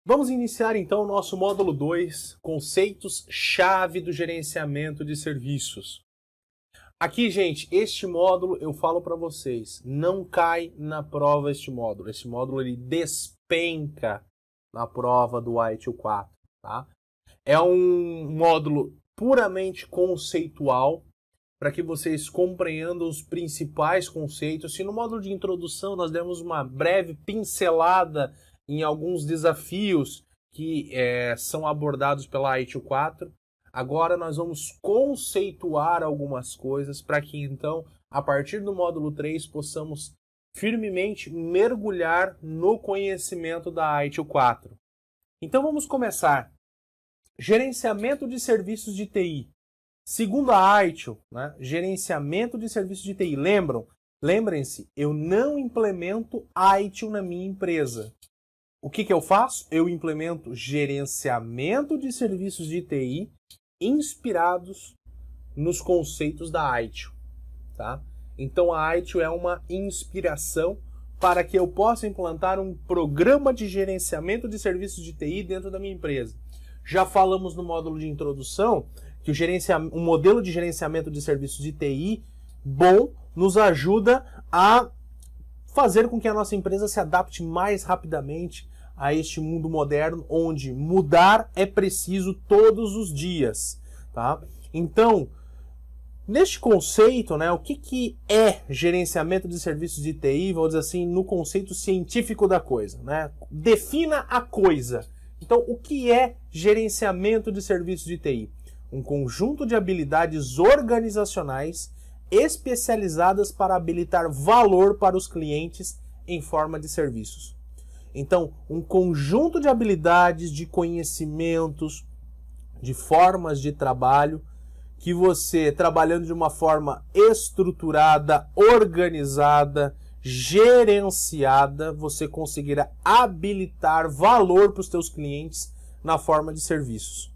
Vamos iniciar então o nosso módulo 2, conceitos-chave do gerenciamento de serviços. Aqui, gente, este módulo eu falo para vocês, não cai na prova este módulo. Este módulo ele despenca na prova do ITIL 4, tá? É um módulo puramente conceitual, para que vocês compreendam os principais conceitos. Se no módulo de introdução nós demos uma breve pincelada em alguns desafios que são abordados pela ITIL 4, agora nós vamos conceituar algumas coisas para que então, a partir do módulo 3, possamos firmemente mergulhar no conhecimento da ITIL 4. Então vamos começar. Gerenciamento de serviços de TI. Segundo a ITIL, né, gerenciamento de serviços de TI. Lembrem-se, eu não implemento ITIL na minha empresa. O que eu faço? Eu implemento gerenciamento de serviços de TI inspirados nos conceitos da ITIL. Tá? Então a ITIL é uma inspiração para que eu possa implantar um programa de gerenciamento de serviços de TI dentro da minha empresa. Já falamos no módulo de introdução que o modelo de gerenciamento de serviços de TI bom nos ajuda a fazer com que a nossa empresa se adapte mais rapidamente a este mundo moderno, onde mudar é preciso todos os dias. Tá? Então, neste conceito, né, o que é gerenciamento de serviços de TI, vamos dizer assim, no conceito científico da coisa, né? Defina a coisa. Então, o que é gerenciamento de serviços de TI? Um conjunto de habilidades organizacionais especializadas para habilitar valor para os clientes em forma de serviços. Então, um conjunto de habilidades, de conhecimentos, de formas de trabalho, que você, trabalhando de uma forma estruturada, organizada, gerenciada, você conseguirá habilitar valor para os seus clientes na forma de serviços.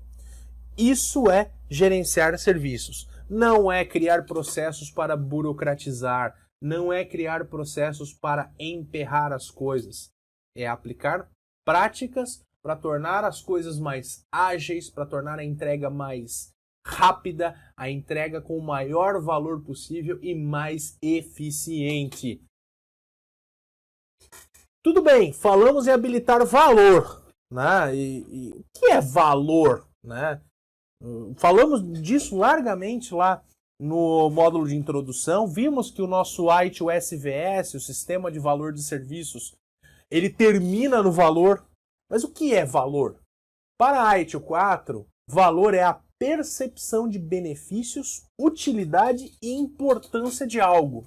Isso é gerenciar serviços. Não é criar processos para burocratizar, não é criar processos para emperrar as coisas. É aplicar práticas para tornar as coisas mais ágeis, para tornar a entrega mais rápida, a entrega com o maior valor possível e mais eficiente. Tudo bem, falamos em habilitar valor, né? E o que é valor, né? Falamos disso largamente lá no módulo de introdução. Vimos que o nosso ITIL SVS, o Sistema de Valor de Serviços, ele termina no valor. Mas o que é valor? Para a ITIL 4, valor é a percepção de benefícios, utilidade e importância de algo.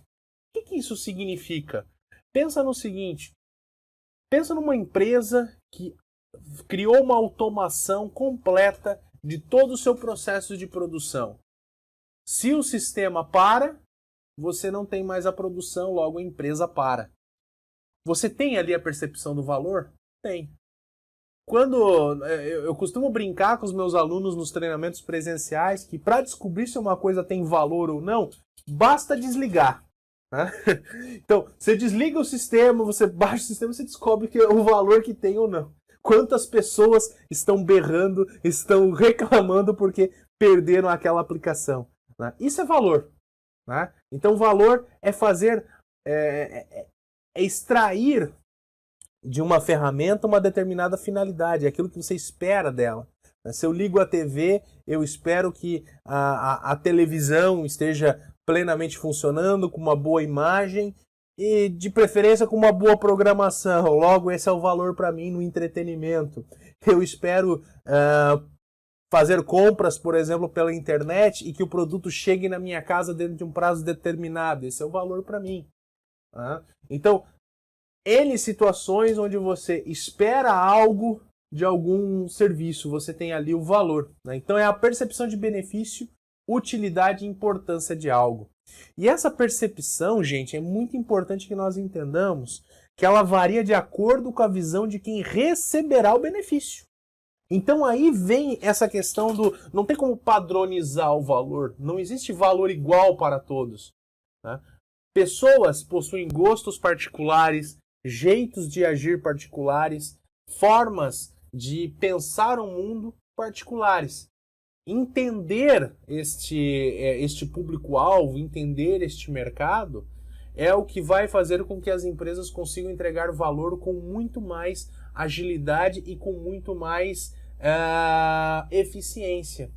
O que isso significa? Pensa no seguinte, pensa numa empresa que criou uma automação completa de todo o seu processo de produção. Se o sistema para, você não tem mais a produção, logo a empresa para. Você tem ali a percepção do valor? Tem. Quando eu costumo brincar com os meus alunos nos treinamentos presenciais que para descobrir se uma coisa tem valor ou não, basta desligar. Né? Então, você desliga o sistema, você baixa o sistema, você descobre que o valor que tem ou não. Quantas pessoas estão berrando, estão reclamando porque perderam aquela aplicação. Né? Isso é valor. Né? Então, valor é fazer, é extrair de uma ferramenta uma determinada finalidade, aquilo que você espera dela. Se eu ligo a TV, eu espero que a televisão esteja plenamente funcionando, com uma boa imagem e, de preferência, com uma boa programação. Logo, esse é o valor para mim no entretenimento. Eu espero fazer compras, por exemplo, pela internet e que o produto chegue na minha casa dentro de um prazo determinado. Esse é o valor para mim. Então, N situações onde você espera algo de algum serviço, você tem ali o valor. Né? Então é a percepção de benefício, utilidade e importância de algo. E essa percepção, gente, é muito importante que nós entendamos que ela varia de acordo com a visão de quem receberá o benefício. Então aí vem essa questão do... não tem como padronizar o valor, não existe valor igual para todos. Né? Pessoas possuem gostos particulares, jeitos de agir particulares, formas de pensar um mundo particulares. Entender este público-alvo, entender este mercado, é o que vai fazer com que as empresas consigam entregar valor com muito mais agilidade e com muito mais eficiência.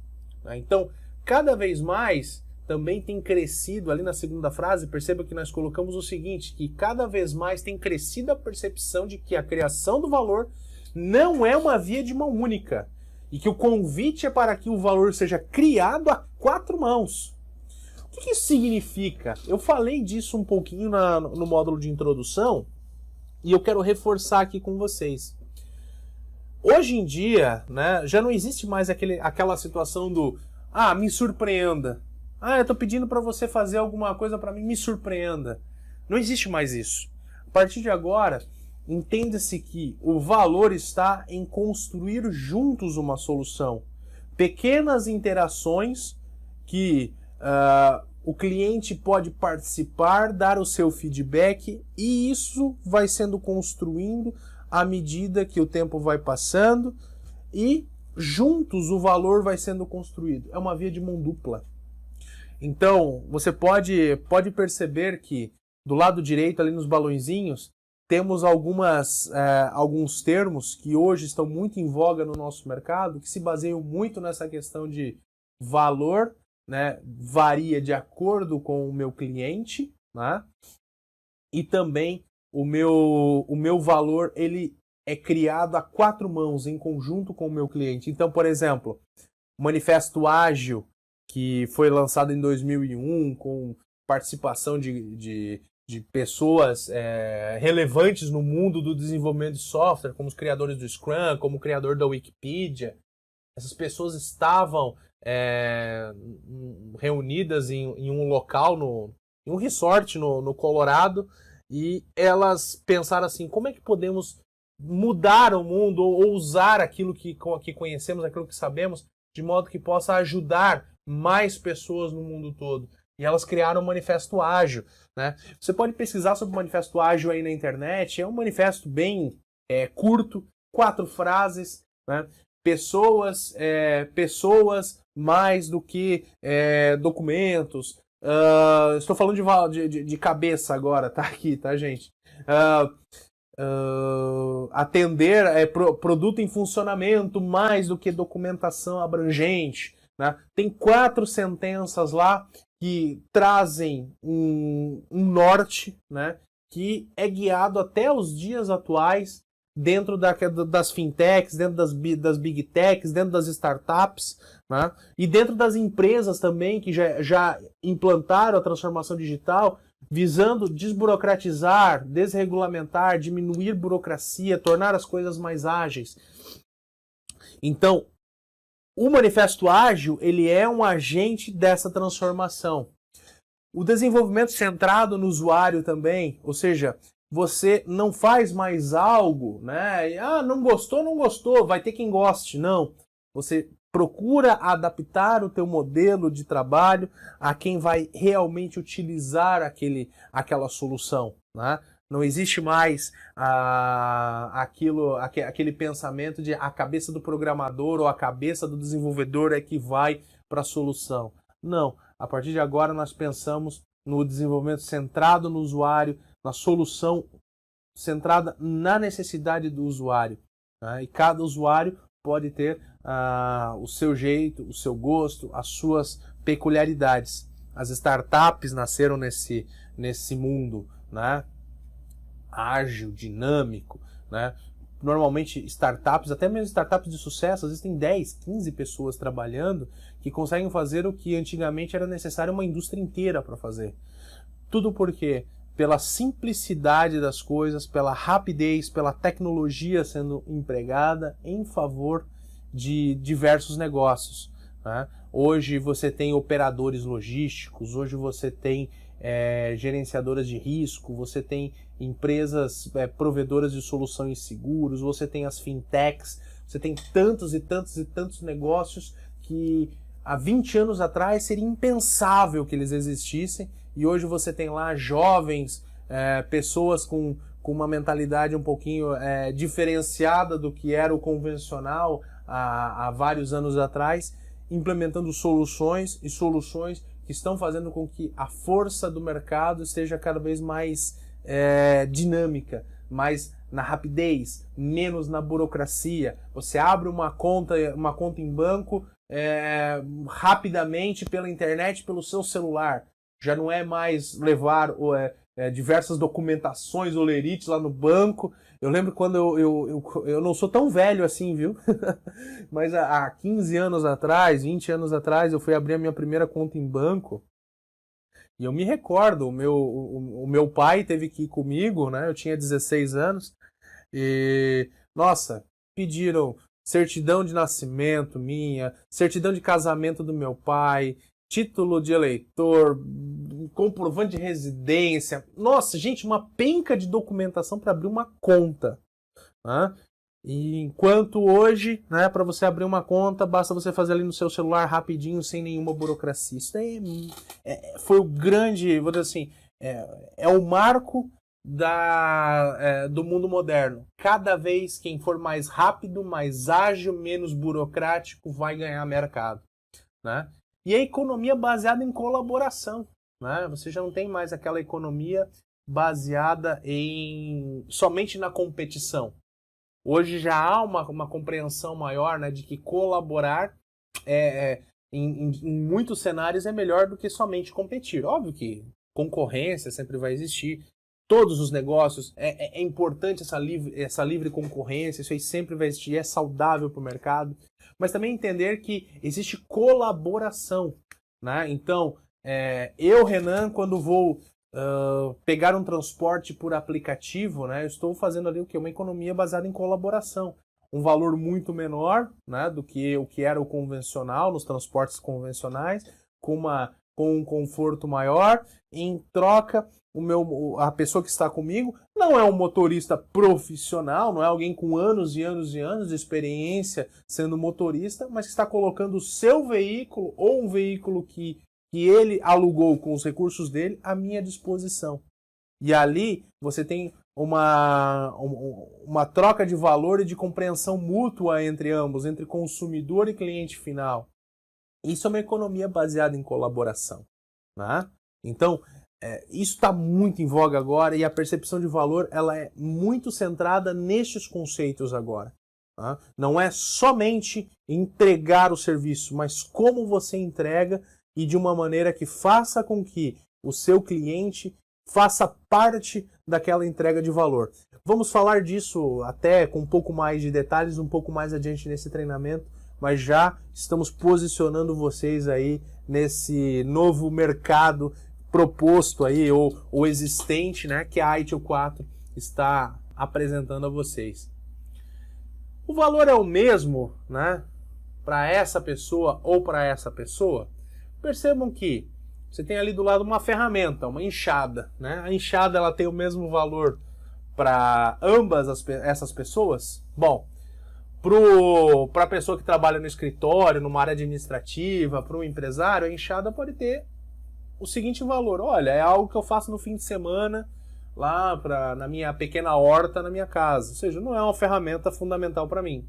Então, cada vez mais, também tem crescido, ali na segunda frase, perceba que nós colocamos o seguinte, que cada vez mais tem crescido a percepção de que a criação do valor não é uma via de mão única, e que o convite é para que o valor seja criado a 4 mãos. O que isso significa? Eu falei disso um pouquinho no módulo de introdução, e eu quero reforçar aqui com vocês. Hoje em dia, né, já não existe mais aquela situação do me surpreenda. Eu estou pedindo para você fazer alguma coisa para mim, me surpreenda. Não existe mais isso. A partir de agora, entenda-se que o valor está em construir juntos uma solução. Pequenas interações que o cliente pode participar, dar o seu feedback, e isso vai sendo construindo à medida que o tempo vai passando e juntos o valor vai sendo construído. É uma via de mão dupla. Então, você pode perceber que do lado direito, ali nos balõezinhos, temos alguns termos que hoje estão muito em voga no nosso mercado, que se baseiam muito nessa questão de valor, né, varia de acordo com o meu cliente, né, e também o meu valor ele é criado a 4 mãos, em conjunto com o meu cliente. Então, por exemplo, o Manifesto Ágil, que foi lançado em 2001, com participação de pessoas relevantes no mundo do desenvolvimento de software, como os criadores do Scrum, como o criador da Wikipedia. Essas pessoas estavam reunidas em um local, em um resort no Colorado, e elas pensaram assim, como é que podemos mudar o mundo ou usar aquilo que conhecemos, aquilo que sabemos, de modo que possa ajudar mais pessoas no mundo todo. E elas criaram o Manifesto Ágil, né? Você pode pesquisar sobre o Manifesto Ágil aí na internet, é um manifesto bem curto, 4 frases, né? Pessoas mais do que documentos. Estou falando de cabeça agora, tá aqui, tá, gente? Atender produto em funcionamento mais do que documentação abrangente, né? Tem 4 sentenças lá que trazem um norte, né, que é guiado até os dias atuais dentro das fintechs, dentro das big techs, dentro das startups, né, e dentro das empresas também que já implantaram a transformação digital, visando desburocratizar, desregulamentar, diminuir burocracia, tornar as coisas mais ágeis. Então, o Manifesto Ágil, ele é um agente dessa transformação. O desenvolvimento centrado no usuário também, ou seja, você não faz mais algo, né? Não gostou, vai ter quem goste. Não, você procura adaptar o teu modelo de trabalho a quem vai realmente utilizar aquela solução, né? Não existe mais aquele pensamento de a cabeça do programador ou a cabeça do desenvolvedor é que vai para a solução. Não, a partir de agora nós pensamos no desenvolvimento centrado no usuário, na solução centrada na necessidade do usuário, né? E cada usuário pode ter o seu jeito, o seu gosto, as suas peculiaridades. As startups nasceram nesse mundo, né? Ágil, dinâmico, né? Normalmente startups, até mesmo startups de sucesso, existem 10, 15 pessoas trabalhando que conseguem fazer o que antigamente era necessário uma indústria inteira para fazer. Tudo porque pela simplicidade das coisas, pela rapidez, pela tecnologia sendo empregada em favor de diversos negócios, né? Hoje você tem operadores logísticos, hoje você tem gerenciadoras de risco, você tem empresas provedoras de soluções seguros, você tem as fintechs, você tem tantos e tantos e tantos negócios que há 20 anos atrás seria impensável que eles existissem, e hoje você tem lá jovens, pessoas com com uma mentalidade um pouquinho diferenciada do que era o convencional há vários anos atrás, implementando soluções que estão fazendo com que a força do mercado esteja cada vez mais dinâmica, mais na rapidez, menos na burocracia. Você abre uma conta em banco rapidamente pela internet, pelo seu celular. Já não é mais levar diversas documentações, olerites lá no banco. Eu lembro quando eu não sou tão velho assim, viu? Mas há 15 anos atrás, 20 anos atrás, eu fui abrir a minha primeira conta em banco. E eu me recordo, o meu pai teve que ir comigo, né? Eu tinha 16 anos. E, nossa, pediram certidão de nascimento minha, certidão de casamento do meu pai, título de eleitor, comprovante de residência. Nossa, gente, uma penca de documentação para abrir uma conta. Né? E enquanto hoje, né, para você abrir uma conta, basta você fazer ali no seu celular rapidinho, sem nenhuma burocracia. Isso daí foi o grande, vou dizer assim, é o marco do mundo moderno. Cada vez quem for mais rápido, mais ágil, menos burocrático, vai ganhar mercado. Né? E a economia baseada em colaboração. Né? Você já não tem mais aquela economia baseada somente na competição. Hoje já há uma compreensão maior, né, de que colaborar em muitos cenários é melhor do que somente competir. Óbvio que concorrência sempre vai existir. Todos os negócios, é importante essa livre concorrência, isso aí sempre vai existir, é saudável para o mercado. Mas também entender que existe colaboração. Né? Então, eu, Renan, quando vou pegar um transporte por aplicativo, né, eu estou fazendo ali o quê? Uma economia baseada em colaboração. Um valor muito menor, né, do que o que era o convencional, nos transportes convencionais, com um conforto maior. Em troca, a pessoa que está comigo não é um motorista profissional, não é alguém com anos e anos e anos de experiência sendo motorista, mas que está colocando o seu veículo ou um veículo que ele alugou com os recursos dele à minha disposição. E ali você tem uma troca de valor e de compreensão mútua entre ambos, entre consumidor e cliente final. Isso é uma economia baseada em colaboração. Né? Então, isso está muito em voga agora e a percepção de valor ela é muito centrada nestes conceitos agora. Tá? Não é somente entregar o serviço, mas como você entrega e de uma maneira que faça com que o seu cliente faça parte daquela entrega de valor. Vamos falar disso até com um pouco mais de detalhes, um pouco mais adiante nesse treinamento, mas já estamos posicionando vocês aí nesse novo mercado proposto aí, ou existente, né, que a ITIL 4 está apresentando a vocês. O valor é o mesmo, né, para essa pessoa ou para essa pessoa? Percebam que você tem ali do lado uma ferramenta, uma enxada. Né? A enxada ela tem o mesmo valor para ambas essas pessoas? Bom, para a pessoa que trabalha no escritório, numa área administrativa, para um empresário, a enxada pode ter o seguinte valor. Olha, é algo que eu faço no fim de semana lá na minha pequena horta na minha casa. Ou seja, não é uma ferramenta fundamental para mim.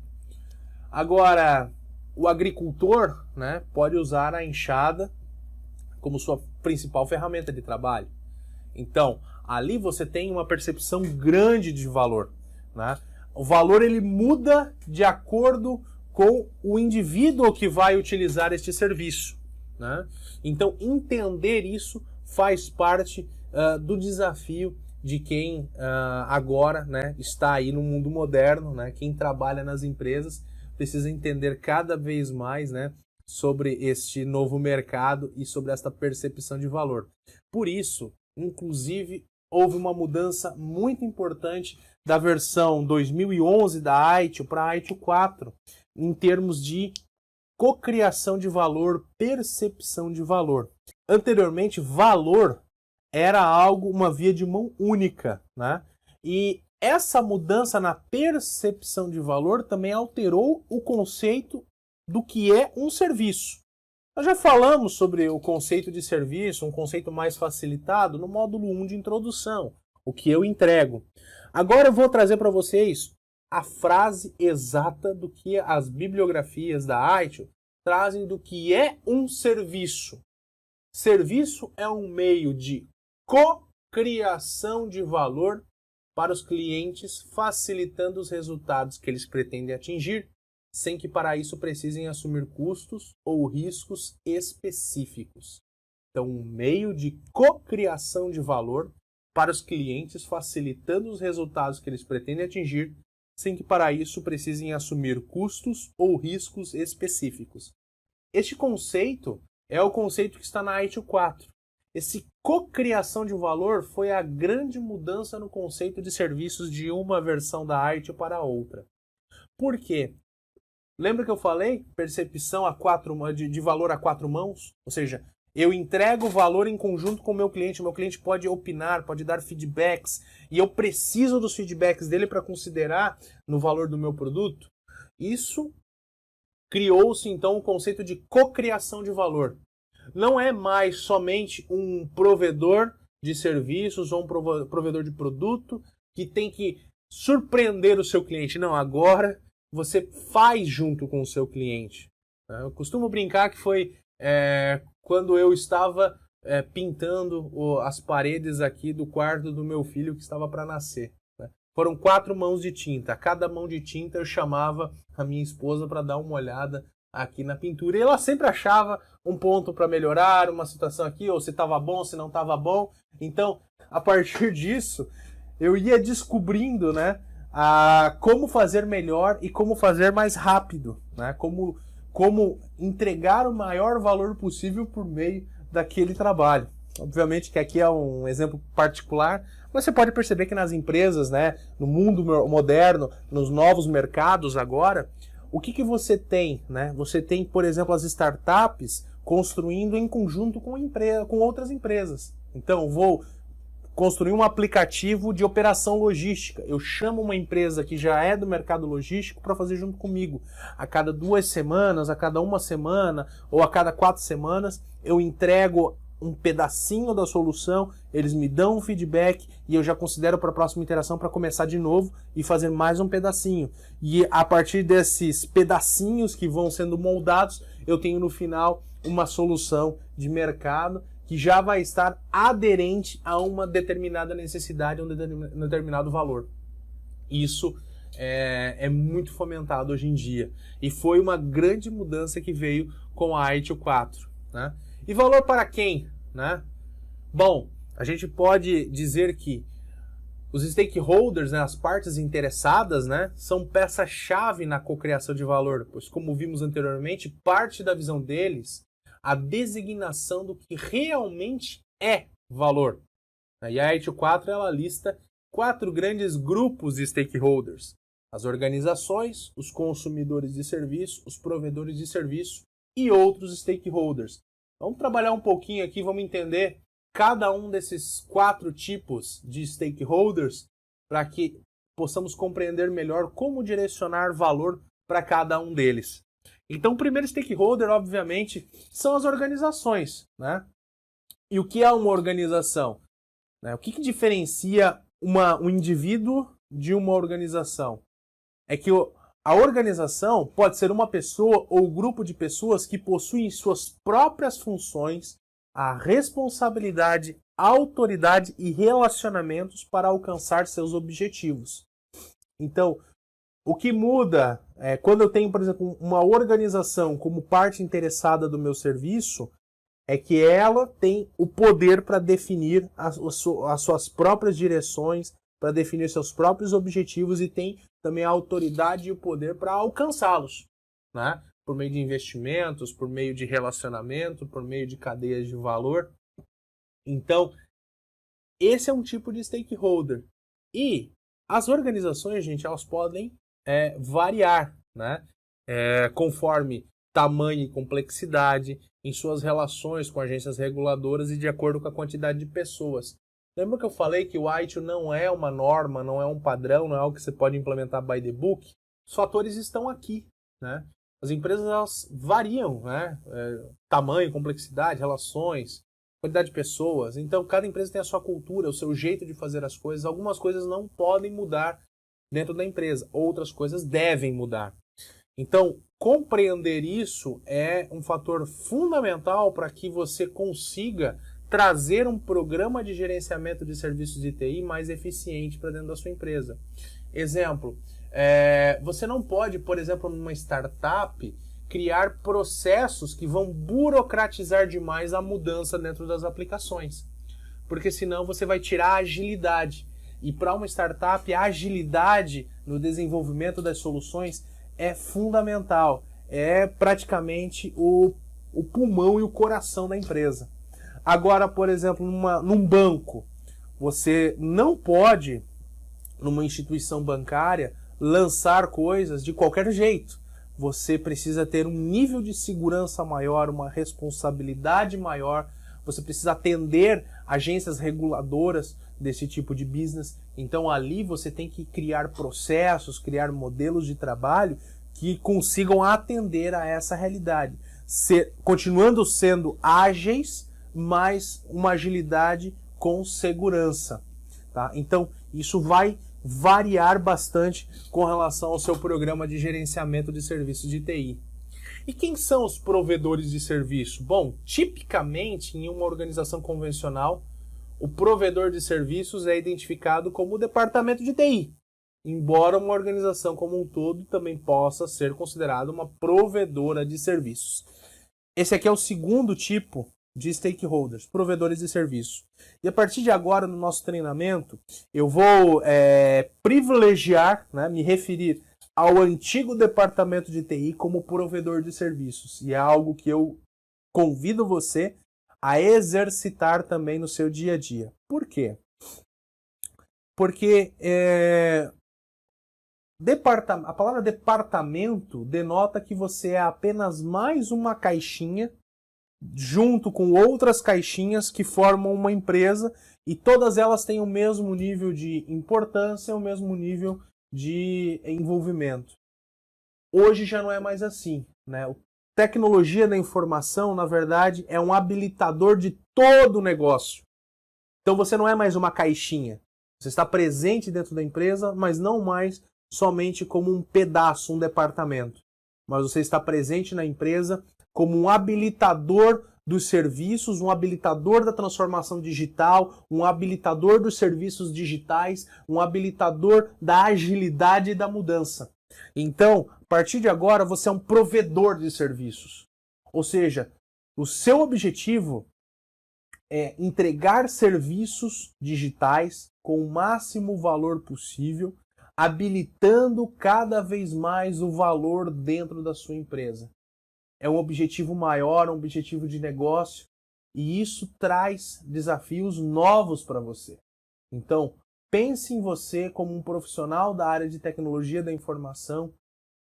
Agora, o agricultor, né, pode usar a enxada como sua principal ferramenta de trabalho. Então, ali você tem uma percepção grande de valor. Né? O valor ele muda de acordo com o indivíduo que vai utilizar este serviço. Né? Então, entender isso faz parte do desafio de quem agora, né, está aí no mundo moderno, né, quem trabalha nas empresas, precisa entender cada vez mais, né, sobre este novo mercado e sobre esta percepção de valor. Por isso, inclusive, houve uma mudança muito importante da versão 2011 da ITIL para a ITIL 4, em termos de cocriação de valor, percepção de valor. Anteriormente, valor era algo, uma via de mão única, né? E essa mudança na percepção de valor também alterou o conceito do que é um serviço. Nós já falamos sobre o conceito de serviço, um conceito mais facilitado, no módulo 1 de introdução. o que eu entrego. Agora eu vou trazer para vocês a frase exata do que as bibliografias da ITIL trazem do que é um serviço. Serviço é um meio de cocriação de valor para os clientes, facilitando os resultados que eles pretendem atingir, sem que para isso precisem assumir custos ou riscos específicos. Então, um meio de cocriação de valor para os clientes, facilitando os resultados que eles pretendem atingir, sem que para isso precisem assumir custos ou riscos específicos. Este conceito é o conceito que está na ITIL 4. Esse cocriação de valor foi a grande mudança no conceito de serviços de uma versão da ITIL para outra. Por quê? Lembra que eu falei? Percepção de valor a quatro mãos? Ou seja, eu entrego o valor em conjunto com o meu cliente pode opinar, pode dar feedbacks, e eu preciso dos feedbacks dele para considerar no valor do meu produto. Isso criou-se então o conceito de cocriação de valor. Não é mais somente um provedor de serviços ou um provedor de produto que tem que surpreender o seu cliente. Não, agora você faz junto com o seu cliente. Eu costumo brincar que foi quando eu estava pintando as paredes aqui do quarto do meu filho que estava para nascer. Foram 4 mãos de tinta. Cada mão de tinta eu chamava a minha esposa para dar uma olhada aqui na pintura. E ela sempre achava um ponto para melhorar, uma situação aqui, ou se estava bom, se não estava bom. Então, a partir disso, eu ia descobrindo, né, como fazer melhor e como fazer mais rápido, né, como entregar o maior valor possível por meio daquele trabalho. Obviamente que aqui é um exemplo particular, mas você pode perceber que nas empresas, né, no mundo moderno, nos novos mercados agora, o que você tem? Né? Você tem, por exemplo, as startups construindo em conjunto com outras empresas. Então, vou construir um aplicativo de operação logística. Eu chamo uma empresa que já é do mercado logístico para fazer junto comigo. A cada 2 semanas, a cada 1 semana ou a cada 4 semanas, eu entrego um pedacinho da solução, eles me dão um feedback e eu já considero para a próxima interação para começar de novo e fazer mais um pedacinho. E a partir desses pedacinhos que vão sendo moldados, eu tenho no final uma solução de mercado que já vai estar aderente a uma determinada necessidade, a um determinado valor. Isso é muito fomentado hoje em dia. E foi uma grande mudança que veio com a ITIL 4. Né? E valor para quem? Né? Bom, a gente pode dizer que os stakeholders, né, as partes interessadas, né, são peça-chave na cocriação de valor, pois, como vimos anteriormente, parte da visão deles a designação do que realmente é valor. E a ITIL 4 ela lista 4 grandes grupos de stakeholders: as organizações, os consumidores de serviço, os provedores de serviço e outros stakeholders. Vamos trabalhar um pouquinho aqui, vamos entender cada um desses 4 tipos de stakeholders para que possamos compreender melhor como direcionar valor para cada um deles. Então, o primeiro stakeholder, obviamente, são as organizações. Né? E o que é uma organização? O que diferencia um indivíduo de uma organização? É que a organização pode ser uma pessoa ou grupo de pessoas que possuem suas próprias funções, a responsabilidade, autoridade e relacionamentos para alcançar seus objetivos. Então, o que muda quando eu tenho, por exemplo, uma organização como parte interessada do meu serviço, é que ela tem o poder para definir as suas próprias direções, para definir seus próprios objetivos e tem também a autoridade e o poder para alcançá-los, né? Por meio de investimentos, por meio de relacionamento, por meio de cadeias de valor. Então, esse é um tipo de stakeholder. E as organizações, gente, elas podem variar, né? Conforme tamanho e complexidade, em suas relações com agências reguladoras e de acordo com a quantidade de pessoas. Lembra que eu falei que o ITIL não é uma norma, não é um padrão, não é algo que você pode implementar by the book? Os fatores estão aqui, né? As empresas elas variam, né? Tamanho, complexidade, relações, quantidade de pessoas. Então, cada empresa tem a sua cultura, o seu jeito de fazer as coisas. Algumas coisas não podem mudar dentro da empresa, outras coisas devem mudar. Então, compreender isso é um fator fundamental para que você consiga trazer um programa de gerenciamento de serviços de TI mais eficiente para dentro da sua empresa. Exemplo, você não pode, por exemplo, numa startup, criar processos que vão burocratizar demais a mudança dentro das aplicações. Porque senão você vai tirar a agilidade. E para uma startup, a agilidade no desenvolvimento das soluções é fundamental. É praticamente o pulmão e o coração da empresa. Agora, por exemplo, num banco, você não pode, numa instituição bancária, lançar coisas de qualquer jeito. Você precisa ter um nível de segurança maior, uma responsabilidade maior, você precisa atender agências reguladoras desse tipo de business. Então ali você tem que criar processos, criar modelos de trabalho que consigam atender a essa realidade. Continuando sendo ágeis, mas uma agilidade com segurança. Tá? Então isso vai variar bastante com relação ao seu programa de gerenciamento de serviços de TI. E quem são os provedores de serviço? Bom, tipicamente em uma organização convencional, o provedor de serviços é identificado como o departamento de TI, embora uma organização como um todo também possa ser considerada uma provedora de serviços. Esse aqui é o segundo tipo de stakeholders, provedores de serviço. E a partir de agora, no nosso treinamento, eu vou privilegiar, me referir ao antigo departamento de TI como provedor de serviços. E é algo que eu convido você a exercitar também no seu dia a dia. Por quê? Porque a palavra departamento denota que você é apenas mais uma caixinha junto com outras caixinhas que formam uma empresa e todas elas têm o mesmo nível de importância, o mesmo nível de envolvimento. Hoje já não é mais assim, né? Tecnologia da informação, na verdade, é um habilitador de todo o negócio. Então você não é mais uma caixinha. Você está presente dentro da empresa, mas não mais somente como um pedaço, um departamento. Mas você está presente na empresa como um habilitador dos serviços, um habilitador da transformação digital, um habilitador dos serviços digitais, um habilitador da agilidade e da mudança. Então, a partir de agora, você é um provedor de serviços. Ou seja, o seu objetivo é entregar serviços digitais com o máximo valor possível, habilitando cada vez mais o valor dentro da sua empresa. É um objetivo maior, um objetivo de negócio, e isso traz desafios novos para você. Então, pense em você como um profissional da área de tecnologia da informação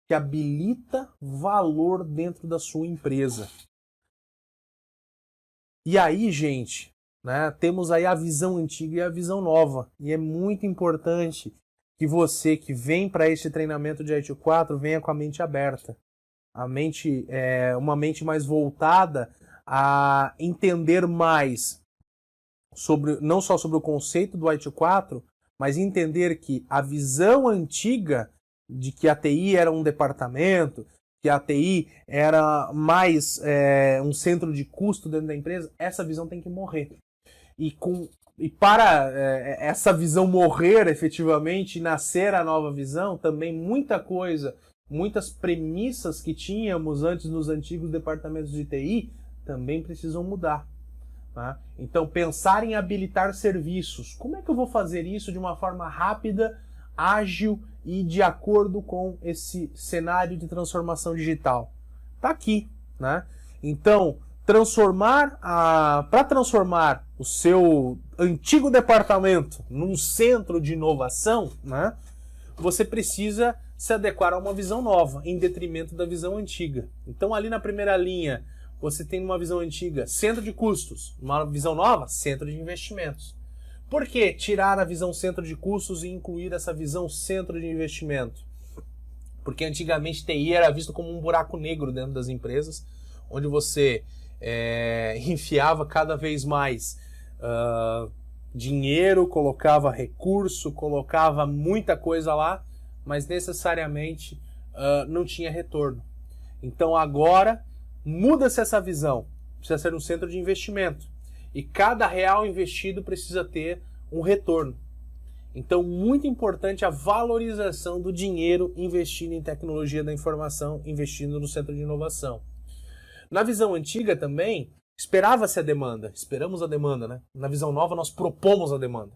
que habilita valor dentro da sua empresa. E aí, gente, temos aí a visão antiga e a visão nova. E é muito importante que você que vem para esse treinamento de ITIL 4 venha com a mente aberta. Uma mente mais voltada a entender mais não só sobre o conceito do ITIL 4, mas entender que a visão antiga de que a TI era um departamento, que a TI era mais um centro de custo dentro da empresa, essa visão tem que morrer. E para essa visão morrer efetivamente, nascer a nova visão, também muitas premissas que tínhamos antes nos antigos departamentos de TI também precisam mudar. Tá? Então, pensar em habilitar serviços. Como é que eu vou fazer isso de uma forma rápida, ágil e de acordo com esse cenário de transformação digital? Está aqui. Então, para transformar o seu antigo departamento num centro de inovação, você precisa se adequar a uma visão nova, em detrimento da visão antiga. Então, ali na primeira linha, você tem uma visão antiga, centro de custos. Uma visão nova, centro de investimentos. Por que tirar a visão centro de custos e incluir essa visão centro de investimento? Porque antigamente TI era visto como um buraco negro dentro das empresas, onde você enfiava cada vez mais dinheiro, colocava recurso, colocava muita coisa lá, mas necessariamente não tinha retorno. Então agora muda-se essa visão, precisa ser um centro de investimento e cada real investido precisa ter um retorno. Então, muito importante a valorização do dinheiro investido em tecnologia da informação, investindo no centro de inovação. Na visão antiga também, esperava-se a demanda, esperamos a demanda, né? Na visão nova, nós propomos a demanda.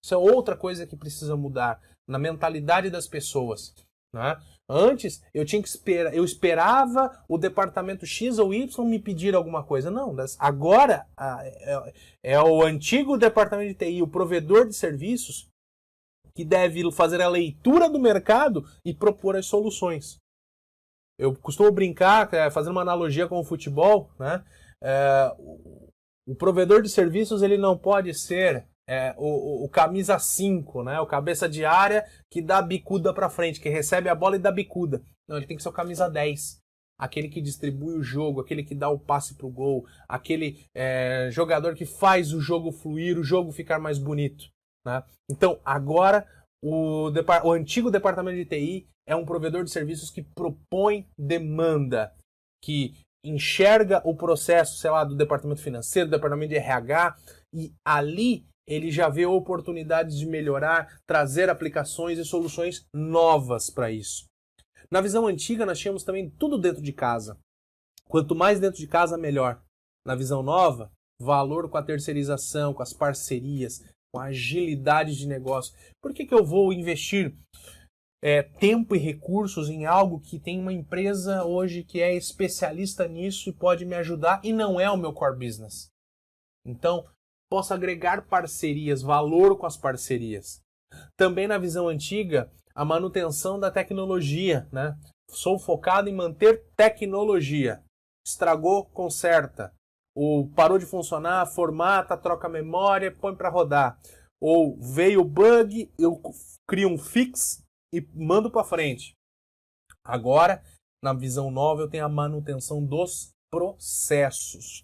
Isso é outra coisa que precisa mudar na mentalidade das pessoas, né? Antes, eu esperava o departamento X ou Y me pedir alguma coisa. Não, agora é o antigo departamento de TI, o provedor de serviços, que deve fazer a leitura do mercado e propor as soluções. Eu costumo brincar, fazendo uma analogia com o futebol, né? O provedor de serviços ele não pode ser o camisa 5, né? O cabeça de área que dá a bicuda para frente, que recebe a bola e dá bicuda. Não, ele tem que ser o camisa 10. Aquele que distribui o jogo, aquele que dá o passe para o gol, aquele jogador que faz o jogo fluir, o jogo ficar mais bonito. Né? Então, agora, o antigo departamento de TI é um provedor de serviços que propõe demanda, que enxerga o processo, sei lá, do departamento financeiro, do departamento de RH, e ali ele já vê oportunidades de melhorar, trazer aplicações e soluções novas para isso. Na visão antiga, nós tínhamos também tudo dentro de casa. Quanto mais dentro de casa, melhor. Na visão nova, valor com a terceirização, com as parcerias, com a agilidade de negócio. Por que eu vou investir tempo e recursos em algo que tem uma empresa hoje que é especialista nisso e pode me ajudar e não é o meu core business? Então, posso agregar parcerias, valor com as parcerias. Também na visão antiga, a manutenção da tecnologia, né? Sou focado em manter tecnologia. Estragou, conserta. Ou parou de funcionar, formata, troca a memória, põe para rodar. Ou veio bug, eu crio um fix e mando para frente. Agora, na visão nova, eu tenho a manutenção dos processos.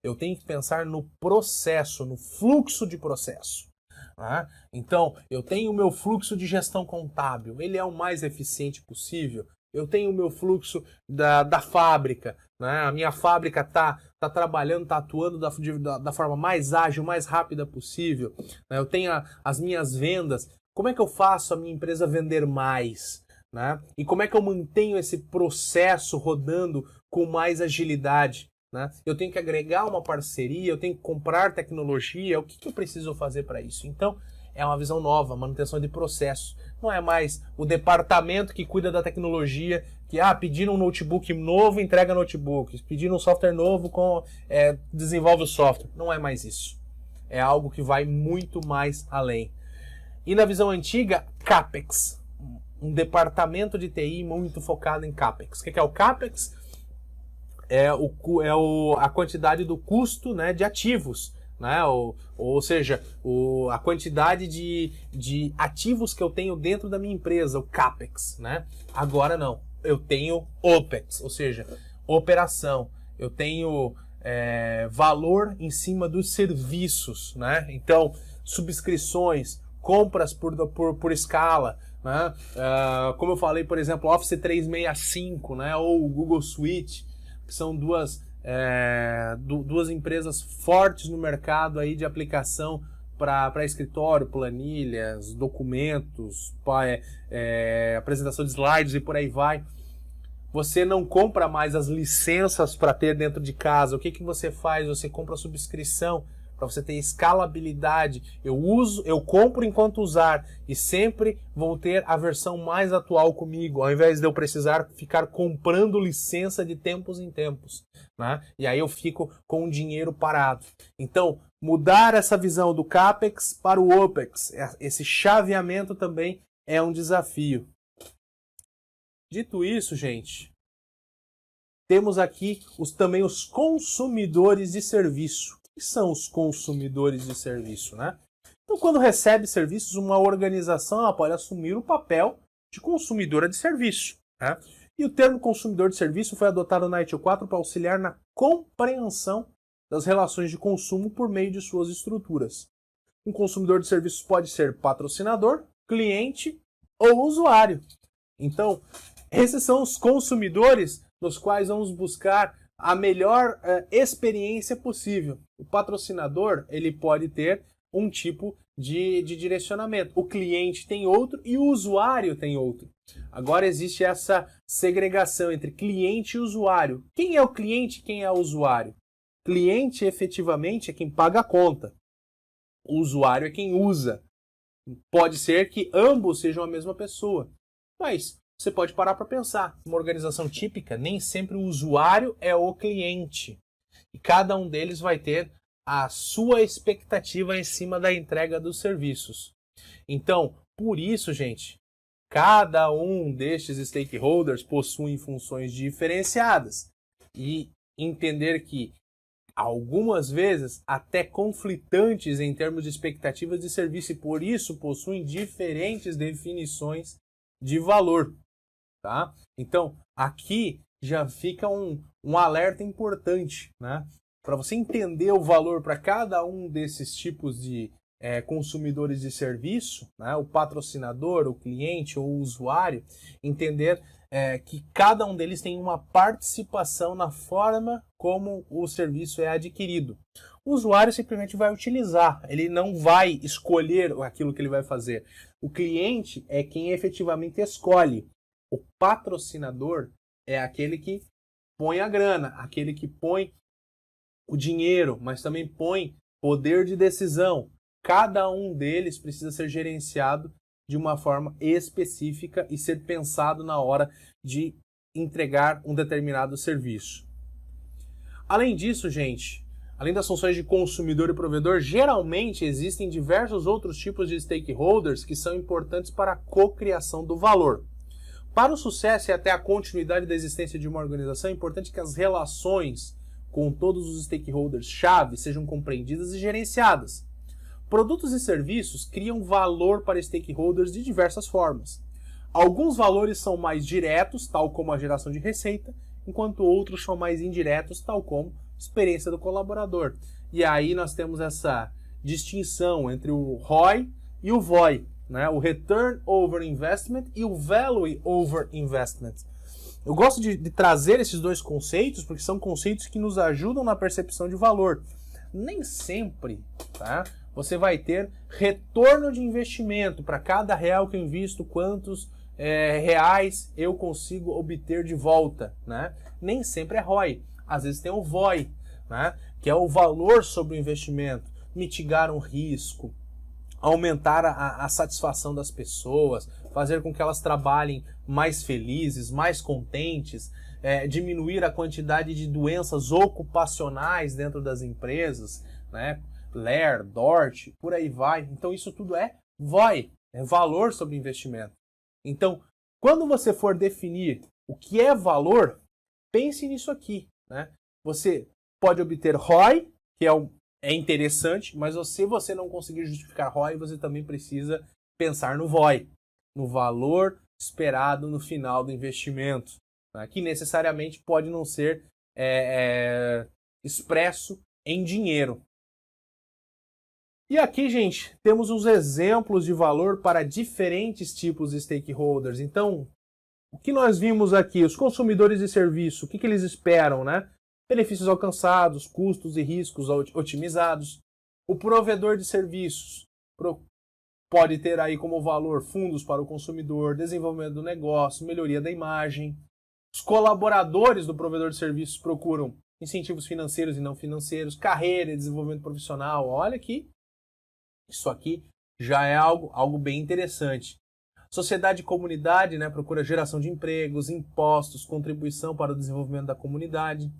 Eu tenho que pensar no processo, no fluxo de processo. Tá? Então, eu tenho o meu fluxo de gestão contábil. Ele é o mais eficiente possível. Eu tenho o meu fluxo da fábrica. Né? A minha fábrica está trabalhando, está atuando da forma mais ágil, mais rápida possível. Né? Eu tenho as minhas vendas. Como é que eu faço a minha empresa vender mais? Né? E como é que eu mantenho esse processo rodando com mais agilidade? Né? Eu tenho que agregar uma parceria, eu tenho que comprar tecnologia. O que eu preciso fazer para isso? Então, é uma visão nova, manutenção de processo. Não é mais o departamento que cuida da tecnologia, que pediram um notebook novo, entrega notebook. Pediram um software novo, desenvolve o software. Não é mais isso. É algo que vai muito mais além. E na visão antiga, CAPEX. Um departamento de TI muito focado em CAPEX. O que é o CAPEX? A quantidade do custo, né, de ativos. Né? Ou seja, a quantidade de ativos que eu tenho dentro da minha empresa, o CAPEX. Né? Agora não, eu tenho OPEX, ou seja, operação. Eu tenho valor em cima dos serviços. Né? Então, subscrições, compras por escala. Né? Como eu falei, por exemplo, Office 365, né? Ou o Google Suite, que são duas empresas fortes no mercado aí de aplicação para escritório, planilhas, documentos, apresentação de slides e por aí vai. Você não compra mais as licenças para ter dentro de casa. O que você faz? Você compra a subscrição para você ter escalabilidade. Eu compro enquanto usar e sempre vou ter a versão mais atual comigo, ao invés de eu precisar ficar comprando licença de tempos em tempos. Né? E aí eu fico com o dinheiro parado. Então, mudar essa visão do CAPEX para o OPEX, esse chaveamento também é um desafio. Dito isso, gente, temos aqui também os consumidores de serviço. O que são os consumidores de serviço? Né? Então, quando recebe serviços, uma organização pode assumir o papel de consumidora de serviço. Né? E o termo consumidor de serviço foi adotado na ITIL 4 para auxiliar na compreensão das relações de consumo por meio de suas estruturas. Um consumidor de serviços pode ser patrocinador, cliente ou usuário. Então, esses são os consumidores nos quais vamos buscar a melhor experiência possível. O patrocinador, ele pode ter um tipo de direcionamento. O cliente tem outro e o usuário tem outro. Agora existe essa segregação entre cliente e usuário. Quem é o cliente e quem é o usuário? Cliente, efetivamente, é quem paga a conta. O usuário é quem usa. Pode ser que ambos sejam a mesma pessoa. Mas você pode parar para pensar. Uma organização típica, nem sempre o usuário é o cliente. E cada um deles vai ter a sua expectativa em cima da entrega dos serviços. Então, por isso, gente, cada um destes stakeholders possui funções diferenciadas. E entender que algumas vezes até conflitantes em termos de expectativas de serviço e por isso possuem diferentes definições de valor, tá? Então, aqui já fica um alerta importante, né? Para você entender o valor para cada um desses tipos de consumidores de serviço, né? O patrocinador, o cliente ou o usuário, entender que cada um deles tem uma participação na forma como o serviço é adquirido. O usuário simplesmente vai utilizar, ele não vai escolher aquilo que ele vai fazer. O cliente é quem efetivamente escolhe. O patrocinador é aquele que põe a grana, aquele que põe o dinheiro, mas também põe poder de decisão. Cada um deles precisa ser gerenciado de uma forma específica e ser pensado na hora de entregar um determinado serviço. Além disso, gente, além das funções de consumidor e provedor, geralmente existem diversos outros tipos de stakeholders que são importantes para a cocriação do valor. Para o sucesso e até a continuidade da existência de uma organização, é importante que as relações com todos os stakeholders-chave sejam compreendidas e gerenciadas. Produtos e serviços criam valor para stakeholders de diversas formas. Alguns valores são mais diretos, tal como a geração de receita, enquanto outros são mais indiretos, tal como a experiência do colaborador. E aí nós temos essa distinção entre o ROI e o VOI, né? O Return Over Investment e o Value Over Investment. Eu gosto de trazer esses dois conceitos porque são conceitos que nos ajudam na percepção de valor. Nem sempre, tá? Você vai ter retorno de investimento. Para cada real que eu invisto, quantos reais eu consigo obter de volta, né? Nem sempre é ROI. Às vezes tem o VOI, né? Que é o valor sobre o investimento. Mitigar um risco, aumentar a satisfação das pessoas, fazer com que elas trabalhem mais felizes, mais contentes, diminuir a quantidade de doenças ocupacionais dentro das empresas, né? LER, DORT, por aí vai. Então isso tudo é VOI, é valor sobre investimento. Então, quando você for definir o que é valor, pense nisso aqui, né? Você pode obter ROI, que é interessante, mas se você não conseguir justificar ROI, você também precisa pensar no VOI, no valor esperado no final do investimento, né? Que necessariamente pode não ser expresso em dinheiro. E aqui, gente, temos os exemplos de valor para diferentes tipos de stakeholders. Então, o que nós vimos aqui? Os consumidores de serviço, o que eles esperam, né? Benefícios alcançados, custos e riscos otimizados. O provedor de serviços pode ter aí como valor fundos para o consumidor, desenvolvimento do negócio, melhoria da imagem. Os colaboradores do provedor de serviços procuram incentivos financeiros e não financeiros, carreira e desenvolvimento profissional. Olha aqui. Isso aqui já é algo bem interessante. Sociedade e comunidade, né, procura geração de empregos, impostos, contribuição para o desenvolvimento da comunidade.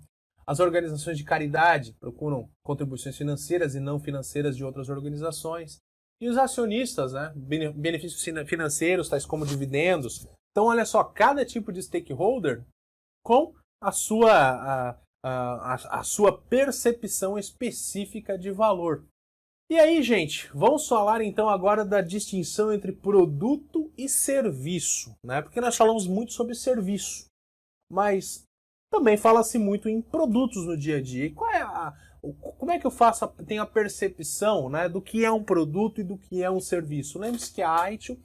As organizações de caridade procuram contribuições financeiras e não financeiras de outras organizações. E os acionistas, né, benefícios financeiros, tais como dividendos. Então, olha só, cada tipo de stakeholder com a sua percepção específica de valor. E aí, gente, vamos falar então agora da distinção entre produto e serviço, né? Porque nós falamos muito sobre serviço, mas Também fala-se muito em produtos no dia a dia. E como é que eu tenho a percepção, né, do que é um produto e do que é um serviço? Lembre-se que a ITIL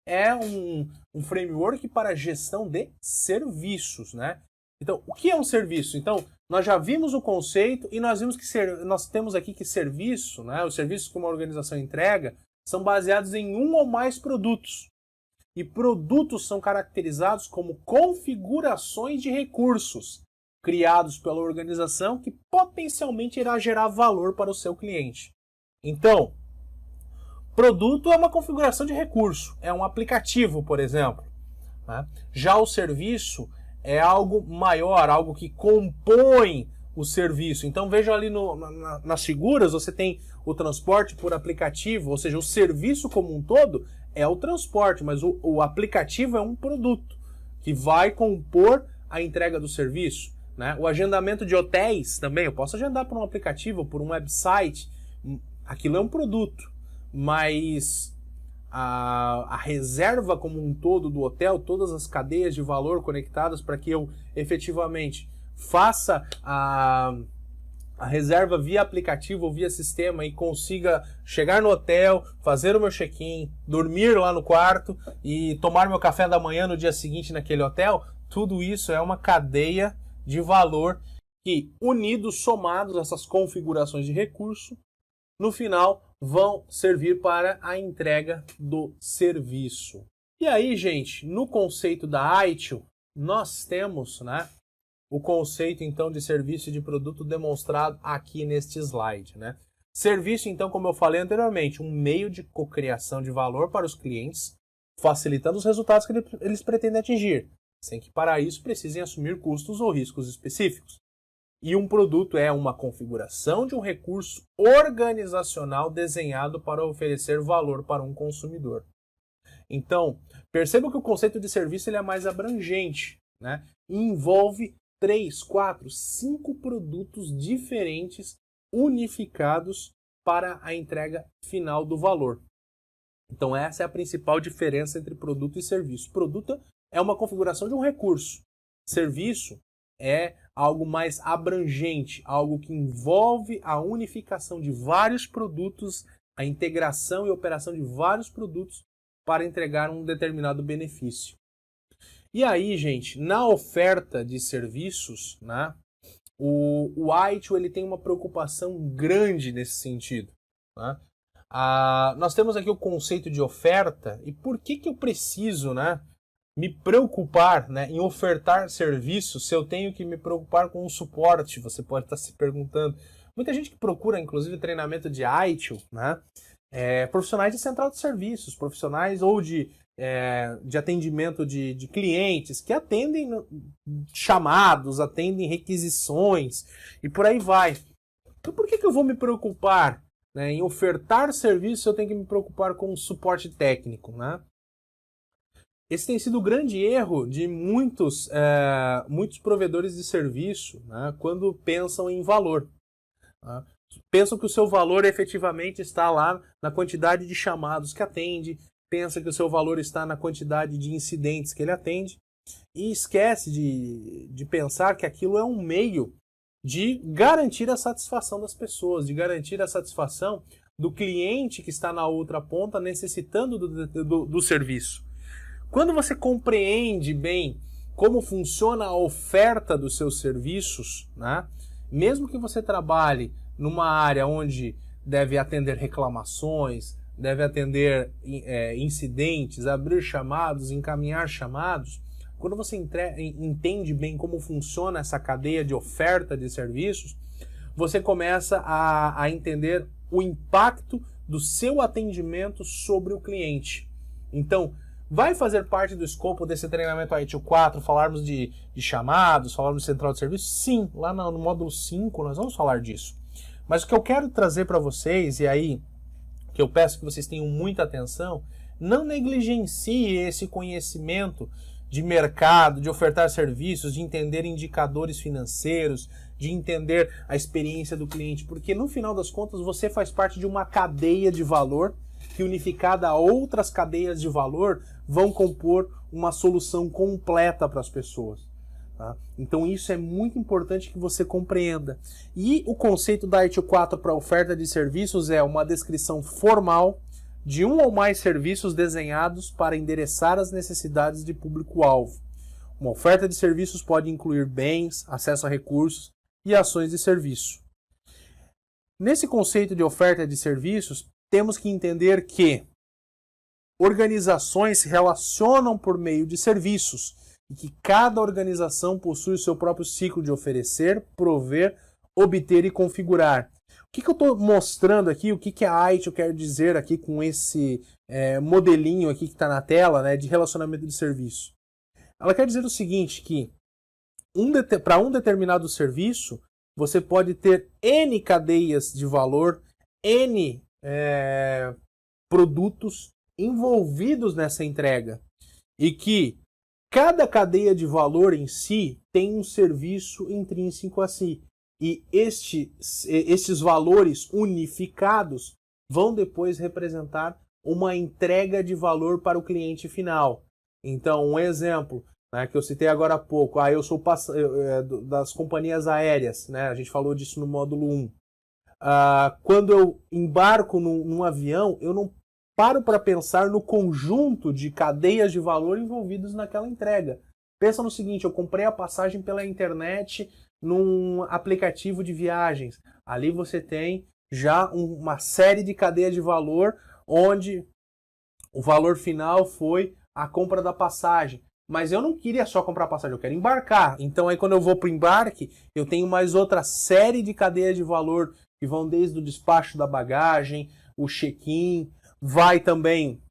é um framework para gestão de serviços, né? Então, o que é um serviço? Então, nós já vimos o conceito e nós vimos que nós temos aqui que serviço, né, os serviços que uma organização entrega, são baseados em um ou mais produtos. E produtos são caracterizados como configurações de recursos criados pela organização que potencialmente irá gerar valor para o seu cliente. Então, produto é uma configuração de recurso, é um aplicativo, por exemplo, né? Já o serviço é algo maior, algo que compõe o serviço. Então veja ali nas figuras, você tem o transporte por aplicativo, ou seja, o serviço como um todo é o transporte, mas o aplicativo é um produto que vai compor a entrega do serviço, né? O agendamento de hotéis também, eu posso agendar por um aplicativo, por um website, aquilo é um produto, mas a reserva como um todo do hotel, todas as cadeias de valor conectadas para que eu efetivamente faça a reserva via aplicativo ou via sistema e consiga chegar no hotel, fazer o meu check-in, dormir lá no quarto e tomar meu café da manhã no dia seguinte naquele hotel, tudo isso é uma cadeia de valor que, unidos, somados, essas configurações de recurso, no final vão servir para a entrega do serviço. E aí, gente, no conceito da ITIL, nós temos, né, o conceito, então, de serviço e de produto demonstrado aqui neste slide, né? Serviço, então, como eu falei anteriormente, um meio de cocriação de valor para os clientes, facilitando os resultados que eles pretendem atingir, sem que para isso precisem assumir custos ou riscos específicos. E um produto é uma configuração de um recurso organizacional desenhado para oferecer valor para um consumidor. Então, perceba que o conceito de serviço ele é mais abrangente, né? E envolve 3, 4, 5 produtos diferentes unificados para a entrega final do valor. Então essa é a principal diferença entre produto e serviço. Produto é uma configuração de um recurso. Serviço é algo mais abrangente, algo que envolve a unificação de vários produtos, a integração e operação de vários produtos para entregar um determinado benefício. E aí, gente, na oferta de serviços, né, o ITIL ele tem uma preocupação grande nesse sentido, né? Nós temos aqui o conceito de oferta, e por que eu preciso, né, me preocupar, né, em ofertar serviços se eu tenho que me preocupar com o suporte? Você pode estar se perguntando. Muita gente que procura, inclusive, treinamento de ITIL, né, profissionais de central de serviços, profissionais ou de atendimento de clientes que atendem chamados, atendem requisições e por aí vai. Então por que eu vou me preocupar, né, em ofertar serviço se eu tenho que me preocupar com o suporte técnico, né? Esse tem sido o grande erro de muitos provedores de serviço, né, quando pensam em valor, né? Pensam que o seu valor efetivamente está lá na quantidade de chamados que atende, pensa que o seu valor está na quantidade de incidentes que ele atende e esquece de pensar que aquilo é um meio de garantir a satisfação das pessoas, de garantir a satisfação do cliente que está na outra ponta necessitando do serviço. Quando você compreende bem como funciona a oferta dos seus serviços, né, mesmo que você trabalhe numa área onde deve atender reclamações, deve atender incidentes, abrir chamados, encaminhar chamados, quando você entende bem como funciona essa cadeia de oferta de serviços, você começa a entender o impacto do seu atendimento sobre o cliente. Então, vai fazer parte do escopo desse treinamento ITIL 4, falarmos de chamados, falarmos de central de serviço? Sim, lá no módulo 5 nós vamos falar disso. Mas o que eu quero trazer para vocês, e aí que eu peço que vocês tenham muita atenção, não negligencie esse conhecimento de mercado, de ofertar serviços, de entender indicadores financeiros, de entender a experiência do cliente, porque no final das contas você faz parte de uma cadeia de valor que, unificada a outras cadeias de valor, vão compor uma solução completa para as pessoas. Tá? Então isso é muito importante que você compreenda. E o conceito da ITIL 4 para oferta de serviços é uma descrição formal de um ou mais serviços desenhados para endereçar as necessidades de público-alvo. Uma oferta de serviços pode incluir bens, acesso a recursos e ações de serviço. Nesse conceito de oferta de serviços, temos que entender que organizações se relacionam por meio de serviços e que cada organização possui o seu próprio ciclo de oferecer, prover, obter e configurar. O que eu estou mostrando aqui, o que a ITIL quer dizer aqui com esse modelinho aqui que está na tela, né, de relacionamento de serviço? Ela quer dizer o seguinte, que para um determinado serviço, você pode ter N cadeias de valor, N produtos envolvidos nessa entrega e que cada cadeia de valor em si tem um serviço intrínseco a si. E estes valores unificados vão depois representar uma entrega de valor para o cliente final. Então, um exemplo, né, que eu citei agora há pouco, eu sou das companhias aéreas, né, a gente falou disso no módulo 1. Quando eu embarco num avião, eu não paro para pensar no conjunto de cadeias de valor envolvidos naquela entrega. Pensa no seguinte, eu comprei a passagem pela internet num aplicativo de viagens. Ali você tem já uma série de cadeias de valor onde o valor final foi a compra da passagem. Mas eu não queria só comprar a passagem, eu quero embarcar. Então aí quando eu vou para o embarque, eu tenho mais outra série de cadeias de valor que vão desde o despacho da bagagem, o check-in, vai também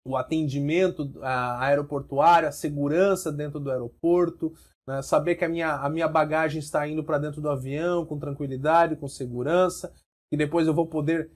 o atendimento aeroportuário, a segurança dentro do aeroporto, né? Saber que a minha bagagem está indo para dentro do avião com tranquilidade, com segurança, e depois eu vou poder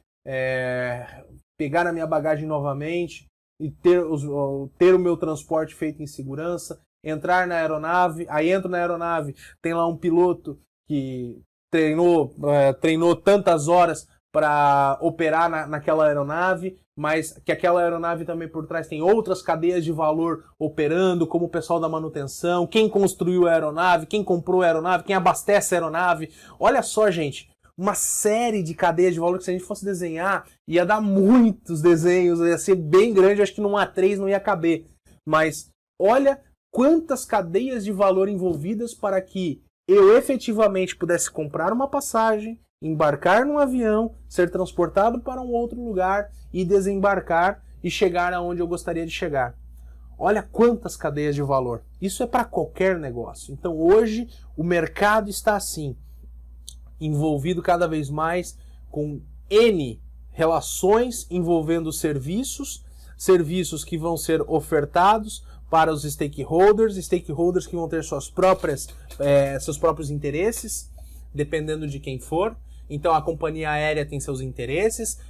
pegar a minha bagagem novamente e ter o meu transporte feito em segurança, entrar na aeronave, aí entro na aeronave, tem lá um piloto que treinou tantas horas para operar naquela aeronave, mas que aquela aeronave também por trás tem outras cadeias de valor operando, como o pessoal da manutenção, quem construiu a aeronave, quem comprou a aeronave, quem abastece a aeronave. Olha só, gente, uma série de cadeias de valor que se a gente fosse desenhar, ia dar muitos desenhos, ia ser bem grande, acho que num A3 não ia caber. Mas olha quantas cadeias de valor envolvidas para que eu efetivamente pudesse comprar uma passagem, embarcar num avião, ser transportado para um outro lugar e desembarcar e chegar aonde eu gostaria de chegar. Olha quantas cadeias de valor. Isso é para qualquer negócio. Então hoje o mercado está assim, envolvido cada vez mais com N relações envolvendo serviços que vão ser ofertados para os stakeholders que vão ter seus próprios interesses, dependendo de quem for. Então a companhia aérea tem seus interesses,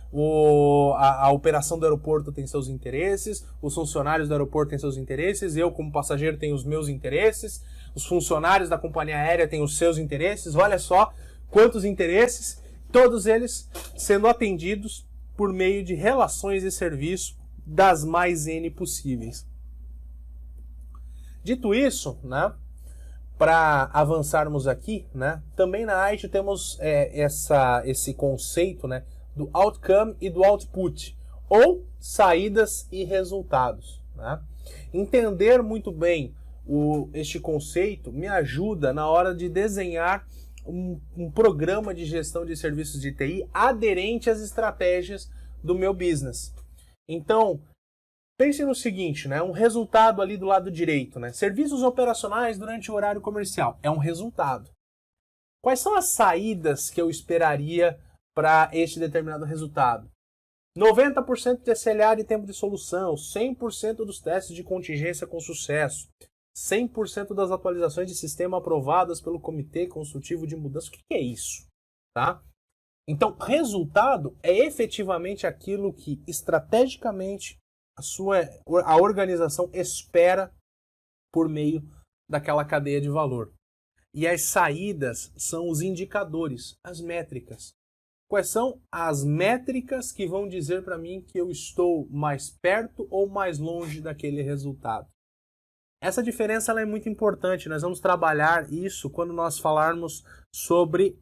a operação do aeroporto tem seus interesses, os funcionários do aeroporto têm seus interesses, eu como passageiro tenho os meus interesses, os funcionários da companhia aérea têm os seus interesses. Olha só quantos interesses, todos eles sendo atendidos por meio de relações de serviço das mais N possíveis. Dito isso, né, para avançarmos aqui, né, também na ITIL temos esse conceito, né, do outcome e do output, ou saídas e resultados. Né? Entender muito bem este conceito me ajuda na hora de desenhar um programa de gestão de serviços de TI aderente às estratégias do meu business. Então, pense no seguinte, né? Um resultado ali do lado direito, né? Serviços operacionais durante o horário comercial. É um resultado. Quais são as saídas que eu esperaria para este determinado resultado? 90% de SLA de tempo de solução, 100% dos testes de contingência com sucesso, 100% das atualizações de sistema aprovadas pelo Comitê Consultivo de Mudança. O que é isso? Tá? Então, resultado é efetivamente aquilo que estrategicamente a organização espera por meio daquela cadeia de valor. E as saídas são os indicadores, as métricas. Quais são as métricas que vão dizer para mim que eu estou mais perto ou mais longe daquele resultado? Essa diferença ela é muito importante, nós vamos trabalhar isso quando nós falarmos sobre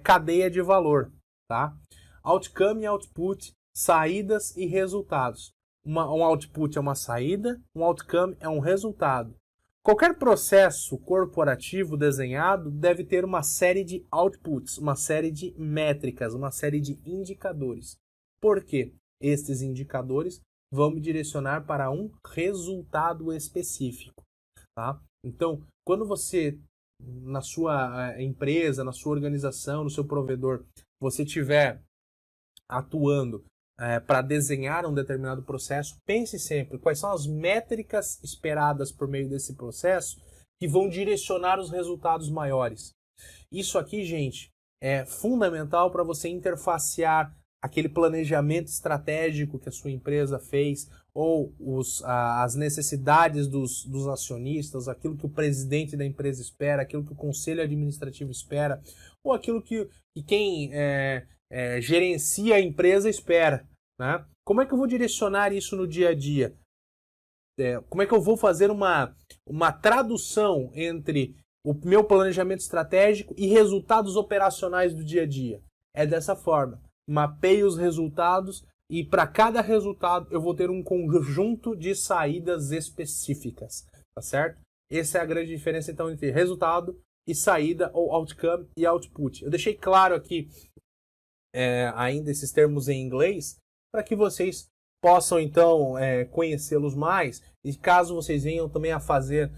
cadeia de valor, tá? Outcome e output, saídas e resultados. Um output é uma saída, um outcome é um resultado. Qualquer processo corporativo desenhado deve ter uma série de outputs, uma série de métricas, uma série de indicadores. Por quê? Estes indicadores vão me direcionar para um resultado específico, tá? Então, quando você, na sua empresa, na sua organização, no seu provedor, você estiver atuando para desenhar um determinado processo, pense sempre quais são as métricas esperadas por meio desse processo que vão direcionar os resultados maiores. Isso aqui, gente, é fundamental para você interfacear aquele planejamento estratégico que a sua empresa fez, ou as necessidades dos acionistas, aquilo que o presidente da empresa espera, aquilo que o conselho administrativo espera, ou aquilo que quem gerencia a empresa espera, né? Como é que eu vou direcionar isso no dia a dia? Como é que eu vou fazer uma tradução entre o meu planejamento estratégico e resultados operacionais do dia a dia? É dessa forma. Mapeio os resultados e para cada resultado eu vou ter um conjunto de saídas específicas, tá certo? Essa é a grande diferença então entre resultado e saída, ou outcome e output. Eu deixei claro aqui ainda esses termos em inglês para que vocês possam então conhecê-los mais, e caso vocês venham também a fazer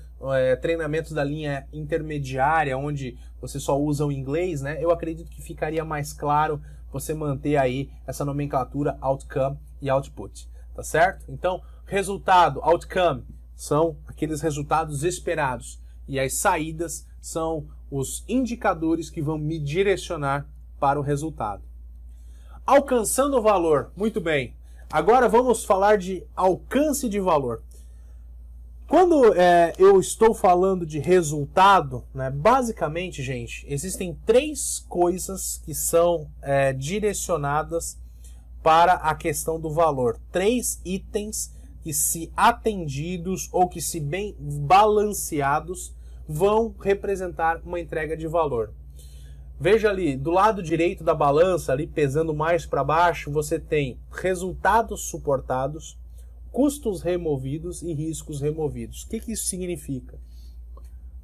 treinamentos da linha intermediária, onde você só usa o inglês, né? Eu acredito que ficaria mais claro você manter aí essa nomenclatura outcome e output, tá certo? Então, resultado, outcome, são aqueles resultados esperados, e as saídas são os indicadores que vão me direcionar para o resultado. Alcançando o valor, muito bem. Agora vamos falar de alcance de valor. Quando eu estou falando de resultado, né, basicamente, gente, existem três coisas que são direcionadas para a questão do valor. Três itens que, se atendidos ou que, se bem balanceados, vão representar uma entrega de valor. Veja ali, do lado direito da balança, ali pesando mais para baixo, você tem resultados suportados, custos removidos e riscos removidos. O que isso significa?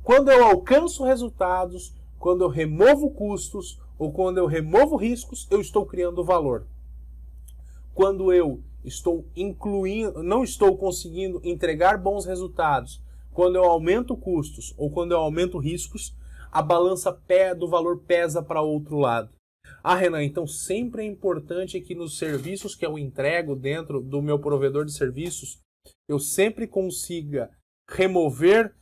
Quando eu alcanço resultados, quando eu removo custos ou quando eu removo riscos, eu estou criando valor. Quando eu estou não estou conseguindo entregar bons resultados, quando eu aumento custos ou quando eu aumento riscos, a balança do valor pesa para outro lado. Renan, então sempre é importante que nos serviços que eu entrego dentro do meu provedor de serviços, eu sempre consiga remover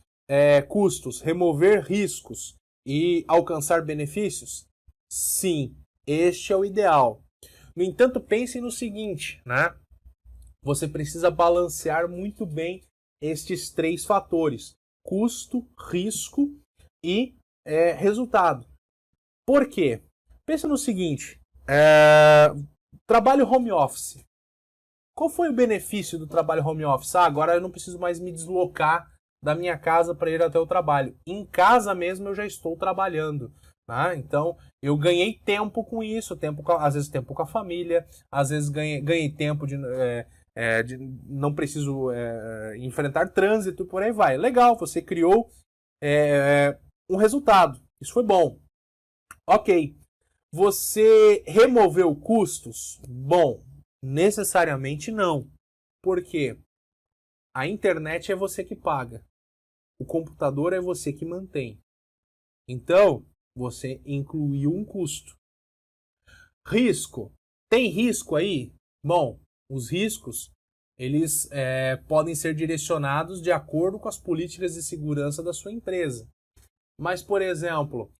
custos, remover riscos e alcançar benefícios? Sim, este é o ideal. No entanto, pense no seguinte, né? Você precisa balancear muito bem estes três fatores: custo, risco e resultado. Por quê? Pensa no seguinte, trabalho home office. Qual foi o benefício do trabalho home office? Agora eu não preciso mais me deslocar da minha casa para ir até o trabalho. Em casa mesmo eu já estou trabalhando. Tá? Então eu ganhei tempo com isso, às vezes tempo com a família, às vezes ganhei tempo de não preciso enfrentar trânsito e por aí vai. Legal, você criou um resultado. Isso foi bom. Ok. Você removeu custos? Bom, necessariamente não. Por quê? A internet é você que paga. O computador é você que mantém. Então, você incluiu um custo. Risco. Tem risco aí? Bom, os riscos eles podem ser direcionados de acordo com as políticas de segurança da sua empresa. Mas, por exemplo,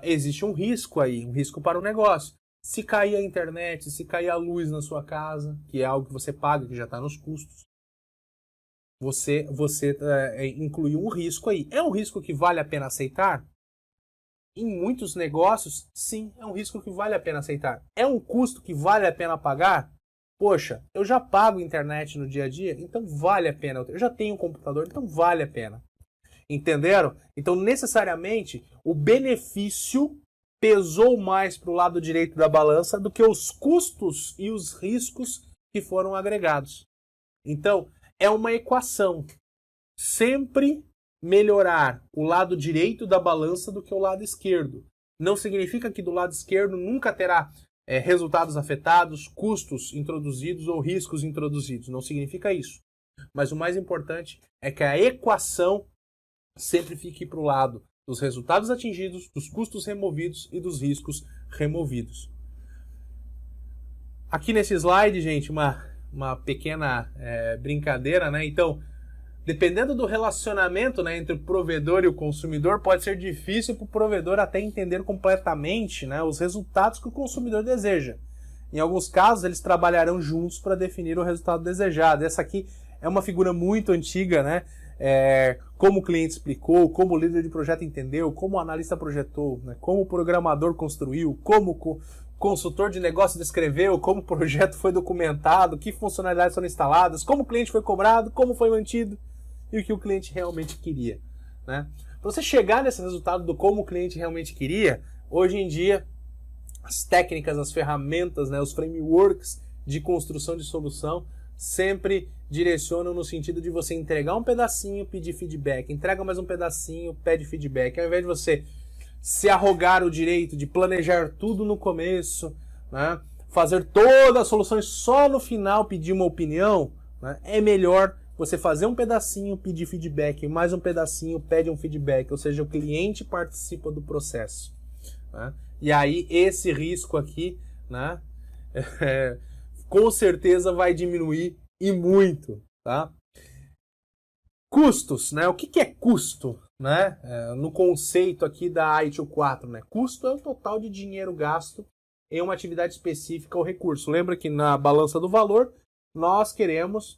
existe um risco aí, um risco para o negócio. Se cair a internet, se cair a luz na sua casa, que é algo que você paga, que já está nos custos, você incluiu um risco aí. É um risco que vale a pena aceitar? Em muitos negócios, sim, é um risco que vale a pena aceitar. É um custo que vale a pena pagar? Poxa, eu já pago internet no dia a dia, então vale a pena. Eu já tenho um computador, então vale a pena. Entenderam? Então, necessariamente, o benefício pesou mais para o lado direito da balança do que os custos e os riscos que foram agregados. Então, é uma equação. Sempre melhorar o lado direito da balança do que o lado esquerdo. Não significa que do lado esquerdo nunca terá resultados afetados, custos introduzidos ou riscos introduzidos. Não significa isso. Mas o mais importante é que a equação sempre fique para o lado dos resultados atingidos, dos custos removidos e dos riscos removidos. Aqui nesse slide, gente, uma pequena brincadeira, né? Então, dependendo do relacionamento, né, entre o provedor e o consumidor, pode ser difícil para o provedor até entender completamente, né, os resultados que o consumidor deseja. Em alguns casos, eles trabalharão juntos para definir o resultado desejado. Essa aqui é uma figura muito antiga, né? Como o cliente explicou, como o líder de projeto entendeu, como o analista projetou, né, como o programador construiu, como o consultor de negócio descreveu, como o projeto foi documentado, que funcionalidades foram instaladas, como o cliente foi cobrado, como foi mantido e o que o cliente realmente queria, né? Para você chegar nesse resultado do como o cliente realmente queria, hoje em dia, as técnicas, as ferramentas, né, os frameworks de construção de solução sempre direcionam no sentido de você entregar um pedacinho, pedir feedback, entrega mais um pedacinho, pede feedback. Ao invés de você se arrogar o direito de planejar tudo no começo, né, fazer todas as soluções só no final pedir uma opinião, né, é melhor você fazer um pedacinho, pedir feedback, mais um pedacinho, pede um feedback, ou seja, o cliente participa do processo, né? E aí esse risco aqui, né, com certeza vai diminuir e muito, tá? Custos, né? O que é custo, né? No conceito aqui da ITIL4, né? Custo é o total de dinheiro gasto em uma atividade específica ou recurso. Lembra que na balança do valor nós queremos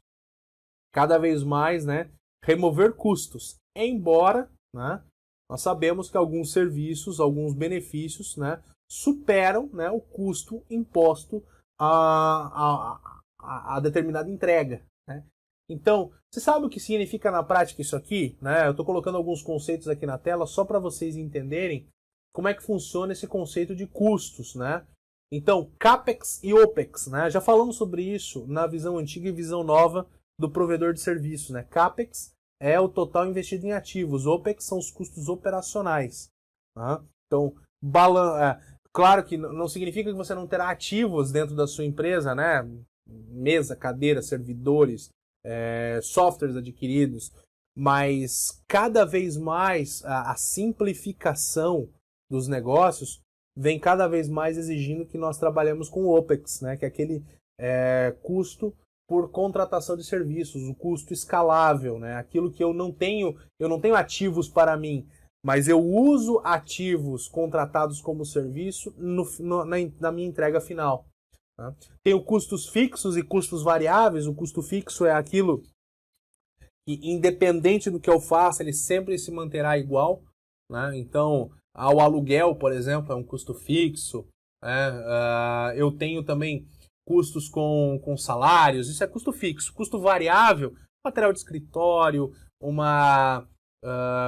cada vez mais, né, remover custos. Embora, né, nós sabemos que alguns serviços, alguns benefícios, né, superam, né, o custo imposto a determinada entrega, né? Então, você sabe o que significa na prática isso aqui, né? Eu estou colocando alguns conceitos aqui na tela só para vocês entenderem como é que funciona esse conceito de custos, né? Então, CAPEX e OPEX, né? Já falamos sobre isso na visão antiga e visão nova do provedor de serviços, né? CAPEX é o total investido em ativos, OPEX são os custos operacionais, tá? Então, claro que não significa que você não terá ativos dentro da sua empresa, né? Mesa, cadeira, servidores, softwares adquiridos, mas cada vez mais a simplificação dos negócios vem cada vez mais exigindo que nós trabalhemos com OPEX, né? Que é aquele custo por contratação de serviços, o custo escalável, né? Aquilo que eu não tenho ativos para mim, mas eu uso ativos contratados como serviço na minha entrega final. Tá? Tenho custos fixos e custos variáveis. O custo fixo é aquilo que, independente do que eu faça, ele sempre se manterá igual, né? Então, o aluguel, por exemplo, é um custo fixo. Eu tenho também custos com salários, isso é custo fixo. Custo variável, material de escritório, uma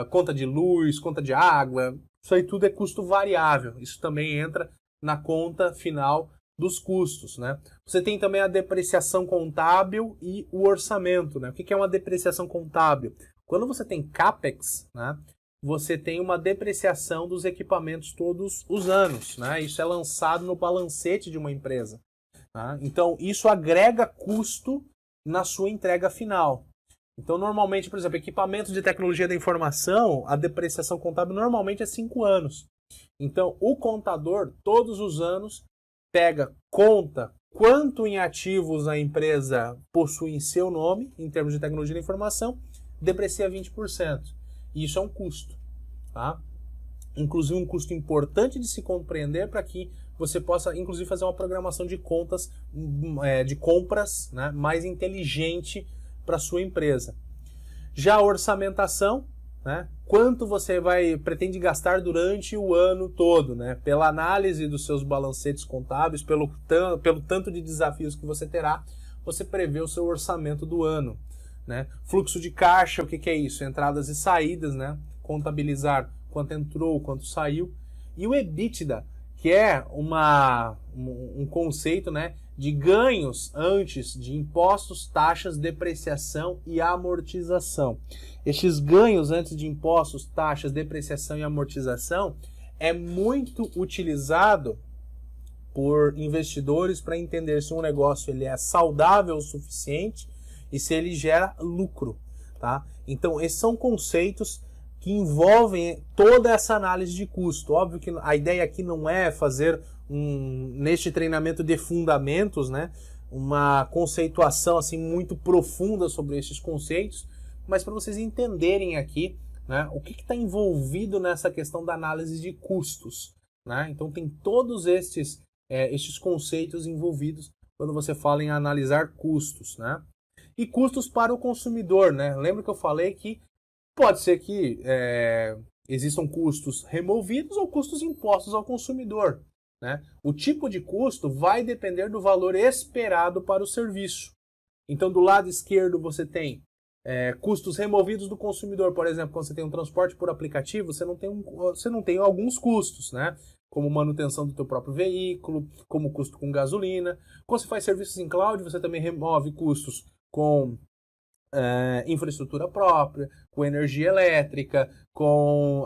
conta de luz, conta de água, isso aí tudo é custo variável. Isso também entra na conta final dos custos, né? Você tem também a depreciação contábil e o orçamento, né? O que é uma depreciação contábil? Quando você tem CAPEX, né, você tem uma depreciação dos equipamentos todos os anos, né? Isso é lançado no balancete de uma empresa. Tá? Então, isso agrega custo na sua entrega final. Então, normalmente, por exemplo, equipamentos de tecnologia da informação, a depreciação contábil normalmente é 5 anos. Então, o contador, todos os anos, conta quanto em ativos a empresa possui em seu nome, em termos de tecnologia da informação, deprecia 20%. E isso é um custo. Tá? Inclusive, um custo importante de se compreender para que você possa, inclusive, fazer uma programação de contas, de compras, né, mais inteligente para a sua empresa. Já a orçamentação, né? Quanto você pretende gastar durante o ano todo, né? Pela análise dos seus balancetes contábeis, pelo tanto de desafios que você terá, você prevê o seu orçamento do ano, né? Fluxo de caixa, o que é isso? Entradas e saídas, né? Contabilizar quanto entrou, quanto saiu. E o EBITDA, que é um conceito, né, de ganhos antes de impostos, taxas, depreciação e amortização. Estes ganhos antes de impostos, taxas, depreciação e amortização é muito utilizado por investidores para entender se um negócio ele é saudável o suficiente e se ele gera lucro, tá? Então, esses são conceitos que envolvem toda essa análise de custo. Óbvio que a ideia aqui não é fazer neste treinamento de fundamentos, né, uma conceituação assim muito profunda sobre esses conceitos, mas para vocês entenderem aqui, né, o que está envolvido nessa questão da análise de custos, né? Então tem todos estes conceitos envolvidos quando você fala em analisar custos, né? E custos para o consumidor, né? Lembra que eu falei que pode ser que existam custos removidos ou custos impostos ao consumidor, né? O tipo de custo vai depender do valor esperado para o serviço. Então, do lado esquerdo você tem custos removidos do consumidor. Por exemplo, quando você tem um transporte por aplicativo, você não tem alguns custos, né? Como manutenção do teu próprio veículo, como custo com gasolina. Quando você faz serviços em cloud, você também remove custos com infraestrutura própria, com energia elétrica, com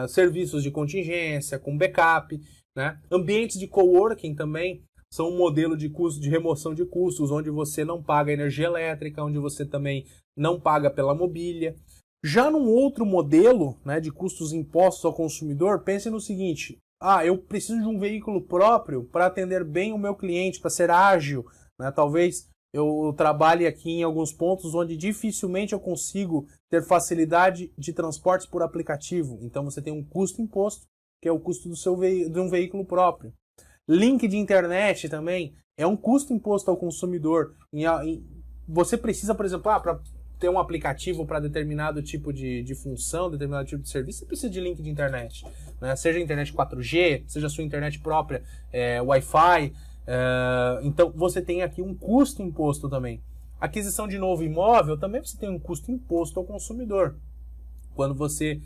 serviços de contingência, com backup, né? Ambientes de coworking também são um modelo de custo de remoção de custos, onde você não paga energia elétrica, onde você também não paga pela mobília. Já num outro modelo, né, de custos impostos ao consumidor, pense no seguinte: eu preciso de um veículo próprio para atender bem o meu cliente, para ser ágil, né? Talvez eu trabalhe aqui em alguns pontos onde dificilmente eu consigo ter facilidade de transportes por aplicativo. Então você tem um custo imposto, que é o custo de um veículo próprio. Link de internet também é um custo imposto ao consumidor. Você precisa, por exemplo, para ter um aplicativo para determinado tipo de função, determinado tipo de serviço, você precisa de link de internet, né? Seja internet 4G, seja a sua internet própria, Wi-Fi. Então você tem aqui um custo imposto também. Aquisição de novo imóvel também você tem um custo imposto ao consumidor. Quando você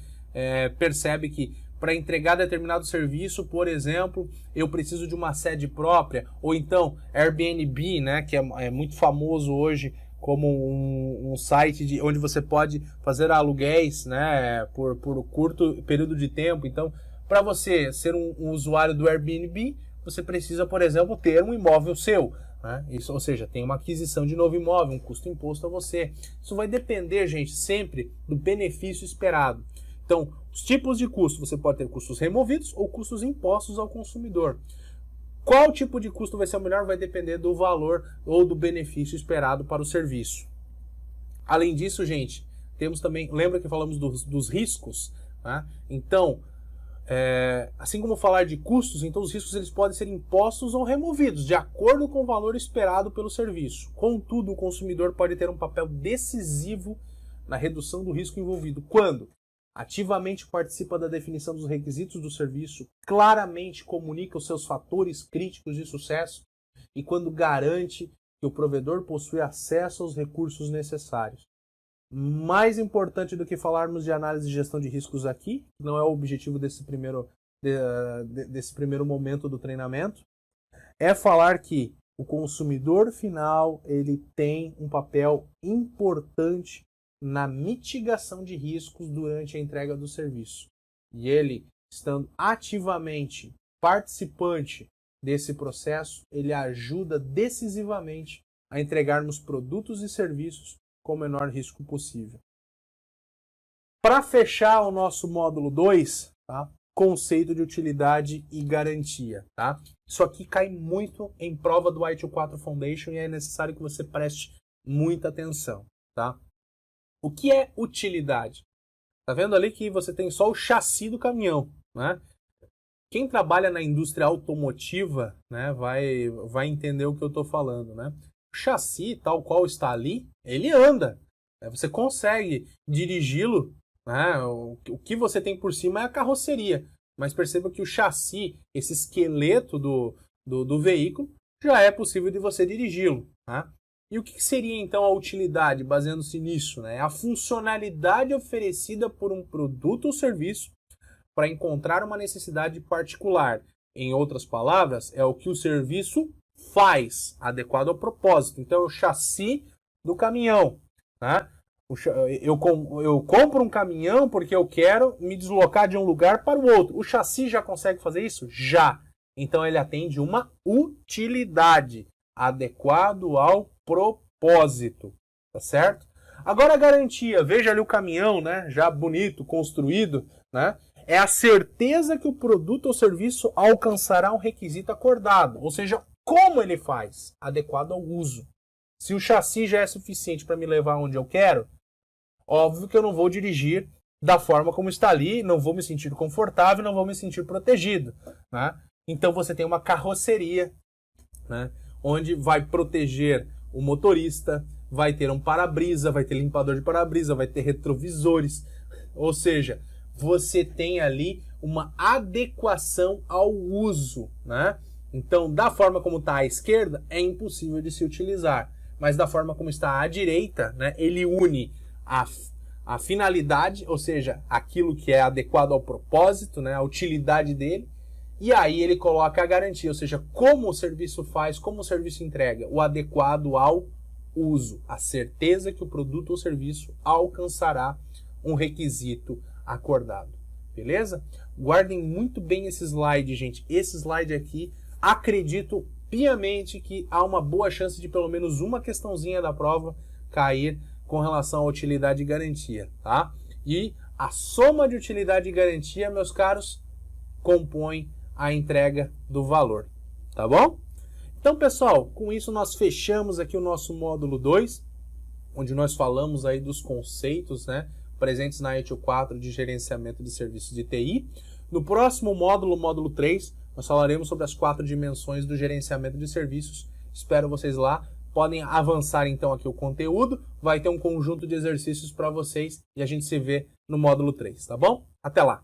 percebe que para entregar determinado serviço, por exemplo, eu preciso de uma sede própria, ou então Airbnb, né, que é muito famoso hoje como um site onde você pode fazer aluguéis, né, por curto período de tempo. Então, para você ser um usuário do Airbnb, você precisa, por exemplo, ter um imóvel seu, né? Isso, ou seja, tem uma aquisição de novo imóvel, um custo imposto a você. Isso vai depender, gente, sempre do benefício esperado. Então, os tipos de custo, você pode ter custos removidos ou custos impostos ao consumidor. Qual tipo de custo vai ser o melhor vai depender do valor ou do benefício esperado para o serviço. Além disso, gente, temos também, lembra que falamos dos riscos, né? Então, assim como falar de custos, então os riscos eles podem ser impostos ou removidos, de acordo com o valor esperado pelo serviço. Contudo, o consumidor pode ter um papel decisivo na redução do risco envolvido. Quando ativamente participa da definição dos requisitos do serviço, claramente comunica os seus fatores críticos de sucesso e quando garante que o provedor possui acesso aos recursos necessários. Mais importante do que falarmos de análise e gestão de riscos aqui, não é o objetivo desse primeiro momento do treinamento, é falar que o consumidor final ele tem um papel importante na mitigação de riscos durante a entrega do serviço. E ele, estando ativamente participante desse processo, ele ajuda decisivamente a entregarmos produtos e serviços com o menor risco possível. Para fechar o nosso módulo 2, tá? Conceito de utilidade e garantia. Tá? Isso aqui cai muito em prova do ITIL4 Foundation e é necessário que você preste muita atenção. Tá? O que é utilidade? Tá vendo ali que você tem só o chassi do caminhão, né? Quem trabalha na indústria automotiva, né, vai entender o que eu estou falando, né? O chassi, tal qual está ali, ele anda. Você consegue dirigi-lo, né? O que você tem por cima é a carroceria, mas perceba que o chassi, esse esqueleto do veículo, já é possível de você dirigi-lo. Tá? E o que seria então a utilidade, baseando-se nisso? Né? A funcionalidade oferecida por um produto ou serviço para encontrar uma necessidade particular. Em outras palavras, é o que o serviço faz, adequado ao propósito. Então, é o chassi do caminhão. Tá? Eu compro um caminhão porque eu quero me deslocar de um lugar para o outro. O chassi já consegue fazer isso? Já. Então, ele atende uma utilidade, adequado ao propósito. Tá certo? Agora, a garantia. Veja ali o caminhão, né? Já bonito, construído, né? É a certeza que o produto ou serviço alcançará um requisito acordado. Ou seja, como ele faz? Adequado ao uso. Se o chassi já é suficiente para me levar onde eu quero, óbvio que eu não vou dirigir da forma como está ali, não vou me sentir confortável, não vou me sentir protegido. Né? Então você tem uma carroceria, né? Onde vai proteger o motorista, vai ter um para-brisa, vai ter limpador de para-brisa, vai ter retrovisores. Ou seja, você tem ali uma adequação ao uso, né? Então, da forma como está à esquerda, é impossível de se utilizar. Mas da forma como está à direita, né, ele une a finalidade, ou seja, aquilo que é adequado ao propósito, né, a utilidade dele, e aí ele coloca a garantia, ou seja, como o serviço faz, como o serviço entrega, o adequado ao uso, a certeza que o produto ou serviço alcançará um requisito acordado, beleza? Guardem muito bem esse slide, gente. Esse slide aqui, acredito piamente que há uma boa chance de pelo menos uma questãozinha da prova cair com relação à utilidade e garantia, tá? E a soma de utilidade e garantia, meus caros, compõe a entrega do valor, tá bom? Então, pessoal, com isso nós fechamos aqui o nosso módulo 2, onde nós falamos aí dos conceitos, né, presentes na ETIL 4 de gerenciamento de serviços de TI. No próximo módulo, módulo 3, nós falaremos sobre as 4 dimensões do gerenciamento de serviços. Espero vocês lá. Podem avançar então aqui o conteúdo. Vai ter um conjunto de exercícios para vocês e a gente se vê no módulo 3, tá bom? Até lá!